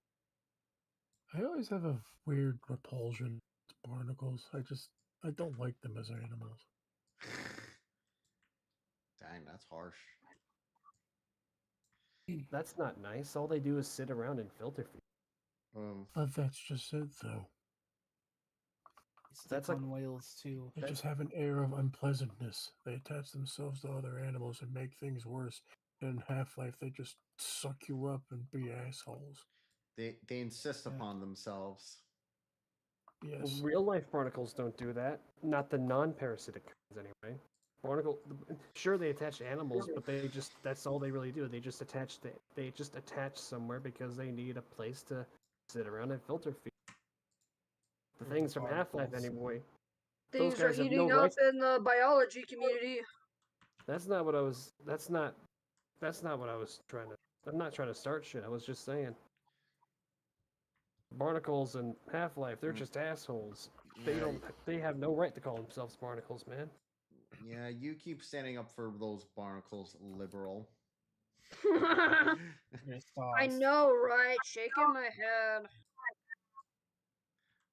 I always have a weird repulsion to barnacles. I don't like them as animals. Dang, that's harsh. That's not nice. All they do is sit around and filter feed. But that's just it, though. That's like on whales too. They just have an air of unpleasantness. They attach themselves to other animals and make things worse. In Half-Life, they just suck you up and be assholes. They insist upon themselves. Yes. Well, real life barnacles don't do that. Not the non-parasitic kinds, anyway. Sure, they attach animals, but that's all they really do. They just attach somewhere because they need a place to sit around and filter feed. The things from Half-Life, anyway. Things are heating up in the biology community. That's not what I was trying to. I'm not trying to start shit. I was just saying. Barnacles and Half-Life, they're just assholes. They have no right to call themselves barnacles, man. Yeah, you keep standing up for those barnacles, liberal. I know, right? Shaking my head.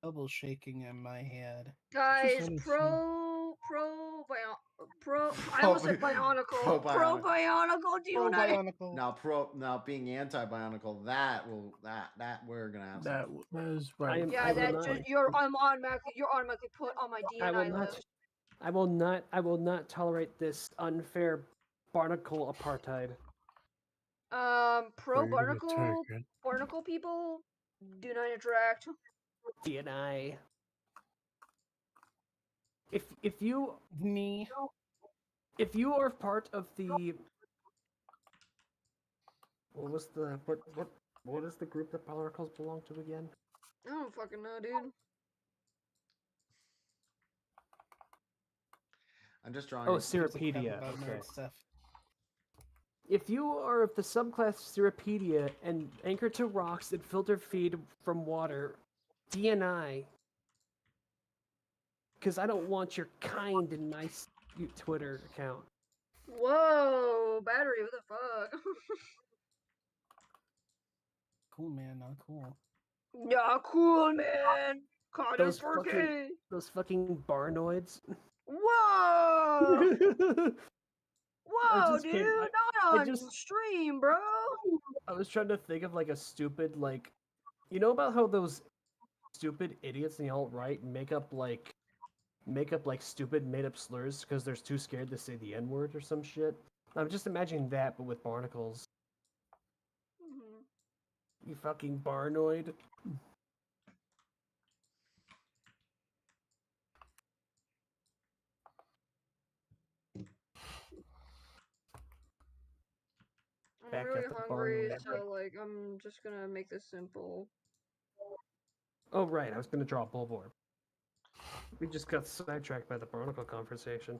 Double shaking in my head. Guys, I almost said Bionicle. Pro Bionicle, do you know? Now being anti-Bionicle, that we're gonna have that is right. Yeah, you're automatically put on my DNI list. I will not tolerate this unfair barnacle apartheid. Pro Are you gonna barnacle take it? barnacle people do not interact. DNI. If you Me. are part of the what is the group that barnacles belong to again? I don't fucking know, dude. I'm just drawing. Oh, Gives a crap Cirripedia. about Okay. nerd stuff. If you are of the subclass Cirripedia and anchored to rocks that filter feed from water, DNI. Because I don't want your kind in my Twitter account. Whoa, battery, what the fuck? Cool, man. Not cool. Yeah, cool, man. Caught Those for fucking gay. those fucking barnoids. Whoa! Whoa, just dude, kidding. not I on just- stream, bro. I was trying to think of like a stupid like, you know about how those stupid idiots in the alt-right make up like stupid made-up slurs because they're too scared to say the N-word or some shit. I'm just imagining that, but with barnacles. Mhm. You fucking barnoid. I'm Back really at the hungry, barn. so like I'm just gonna make this simple. Oh right, I was gonna draw a Bulborb. We just got sidetracked by the barnacle conversation.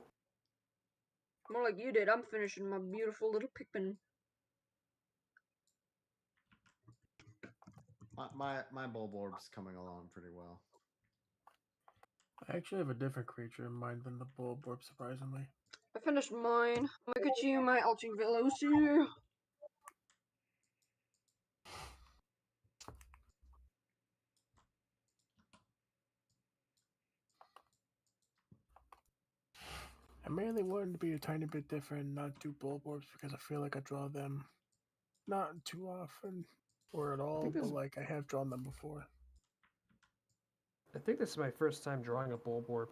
More like you did. I'm finishing my beautiful little Pikmin. My Bulborb's coming along pretty well. I actually have a different creature in mind than the Bulborb, surprisingly. I finished mine. Look at you, my Ultra Velocity. I mainly wanted to be a tiny bit different, not do Bulborbs, because I feel like I draw them not too often or at all, but like I have drawn them before. I think this is my first time drawing a Bulborb.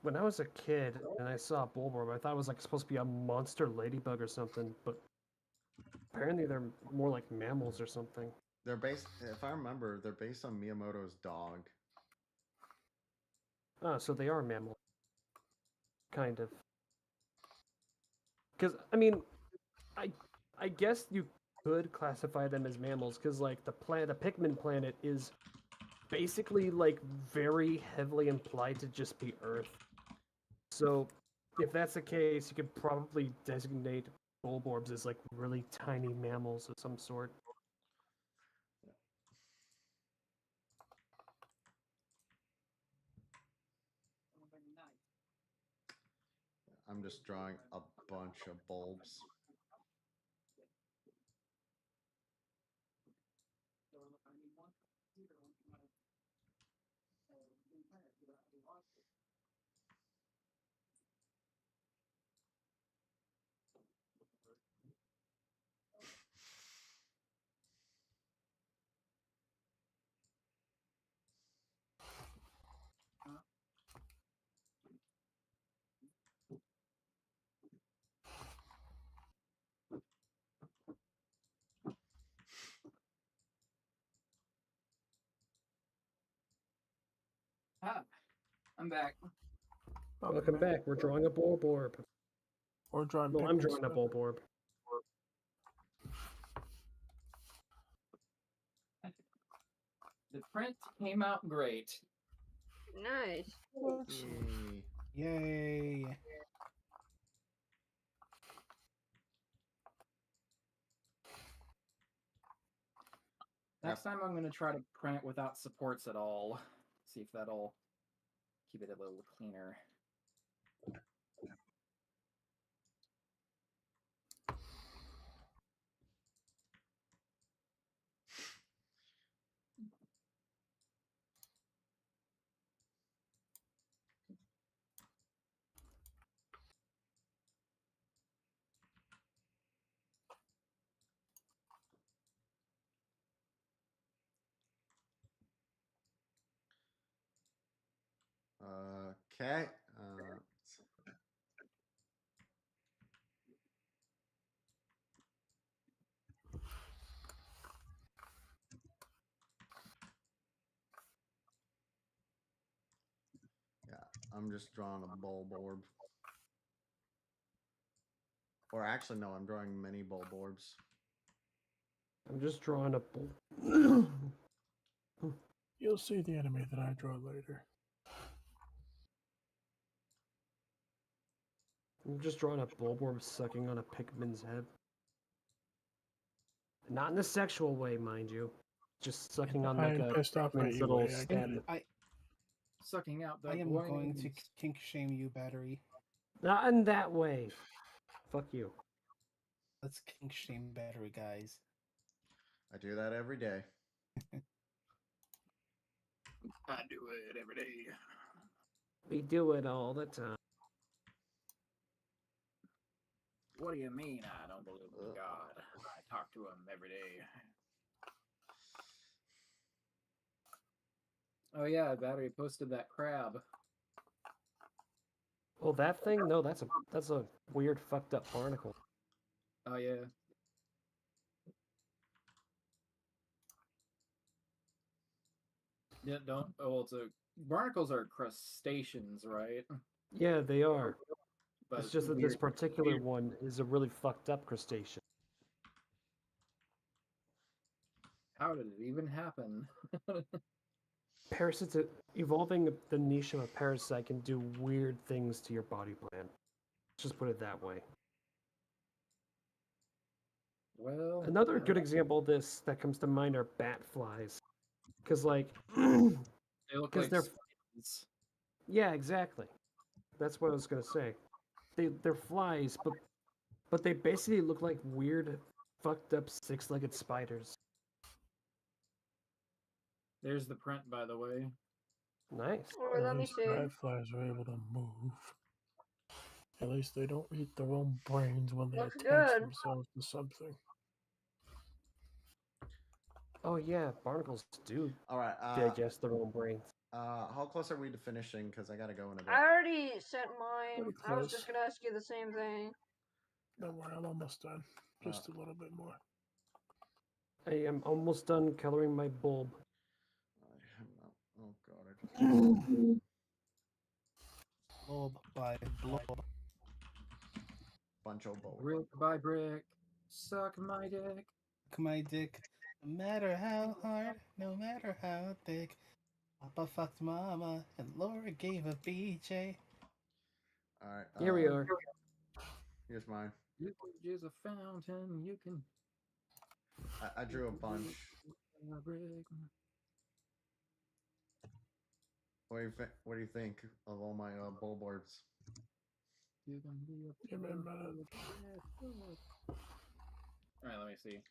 When I was a kid and I saw a Bulborb, I thought it was like supposed to be a monster ladybug or something, but apparently they're more like mammals or something. They're based, if I remember, they're based on Miyamoto's dog. Oh, so they are mammals. Kind of. Because, I mean, I guess you could classify them as mammals, because, like, the Pikmin planet is basically, like, very heavily implied to just be Earth. So, if that's the case, you could probably designate Bulborbs as, like, really tiny mammals of some sort. I'm just drawing a bunch of bulbs. Ah, I'm back. Welcome back. We're drawing a Bulborb. Or drawing Well, I'm Pikmin drawing a stuff. Bulborb. The print came out great. Nice. Yay. Yay. Next time I'm going to try to print it without supports at all. See if that'll keep it a little cleaner. Okay. Yeah, I'm just drawing a bulb orb. Or actually, no, I'm drawing many bulb orbs. I'm just drawing a bull. You'll see the enemy that I draw later. I'm just drawing a bulborb sucking on a Pikmin's head. Not in a sexual way, mind you. Just sucking on like I'm a pissed off at Pikmin's you, little Way, I get stem. it. Sucking out the I am going to brains. kink shame you, Battery. Not in that way. Fuck you. Let's kink shame Battery, guys. I do that every day. I do it every day. We do it all the time. What do you mean I don't believe in God? I talk to him every day. Oh yeah, Battery posted that crab. Oh, that thing? No, that's a weird fucked up barnacle. Oh yeah. Yeah, don't. Oh, well, barnacles are crustaceans, right? Yeah, they are. But It's just that this particular one is a really fucked up crustacean. How did it even happen? Parasites, evolving the niche of a parasite can do weird things to your body plan. Let's just put it that way. Well, Another good example of this that comes to mind are bat flies. Because, like, they look like they're... spiders. Yeah, exactly. That's what I was going to say. They're flies, but they basically look like weird, fucked up six-legged spiders. There's the print, by the way. Nice. Or At let me least see. dragonflies are able to move. At least they don't eat their own brains when they Looks attach good. themselves to something. Oh yeah, barnacles do All right. digest their own brains. How close are we to finishing? Because I gotta go in a bit. I already sent mine. Pretty I was close. just gonna ask you the same thing. Don't worry, I'm almost done. Just a little bit more. I am almost done coloring my bulb. Oh god, I just. Blob by blob. Bunch of bulb. Brick by brick, suck my dick. My dick. No matter how hard, no matter how thick. Papa fucked mama and Laura gave a BJ. All right. Here we are. Here's mine. You can use a fountain. You can. I drew a bunch. What do you think of all my bulb orbs? You can be a Give me a minute. All right, let me see.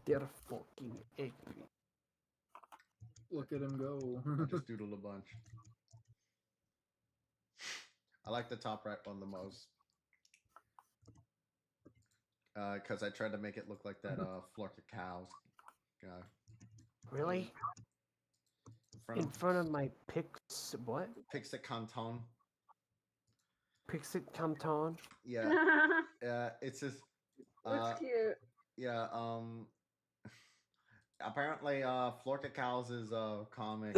They're fucking ugly. Look at him go. I just doodled a bunch. I like the top right one the most. Because I tried to make it look like that Florka Cows guy. Really? In front of my what? Pixit Canton. Pixit Canton? Yeah. It's just Looks cute. yeah, apparently Florka Cows' comic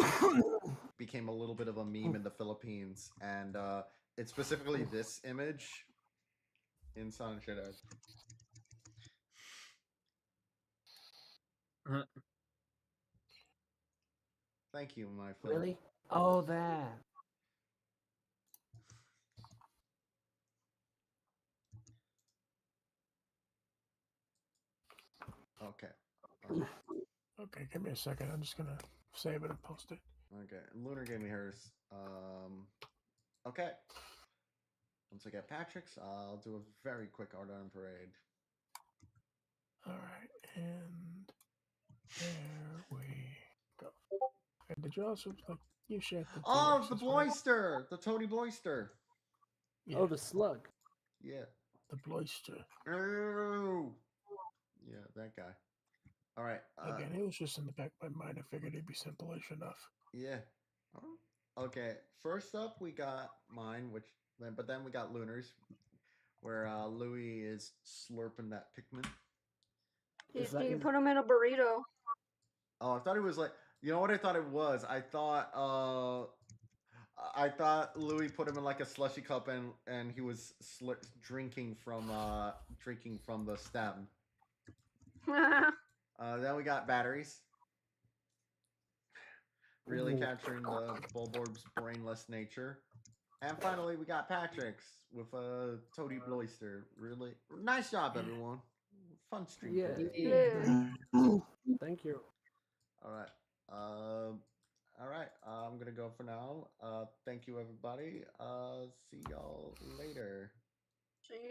became a little bit of a meme in the Philippines, and it's specifically this image in Sun Shadow. Thank you, my friend. Really? Oh, that. Okay. Okay, give me a second. I'm just gonna save it and post it. Okay. Lunar gave me hers. Okay. Once I get Patrick's, I'll do a very quick art on parade. All right, and there we go. And did you also like you shared the? Oh, the T-Rex as well? Bloister, the Tony Bloister. Yeah, Oh, the slug. Yeah. the Bloister. Oh. Yeah, that guy. All right. Again, it was just in the back of my mind. I figured it'd be simple-ish enough. Yeah. Oh, Okay, first up we got mine, but then we got Lunar's, where Louis is slurping that Pikmin. You put him in a burrito. Oh, I thought it was like, you know what I thought it was? I thought Louis put him in like a slushy cup and he was drinking from the stem. Then we got batteries. Really capturing the Bulborb's brainless nature. And finally, we got Patrick's with a Toady Bloister. Really nice job, everyone. Fun stream. Yeah. Yeah. Thank you. All right. All right. I'm gonna go for now. Thank you, everybody. See y'all later. See you.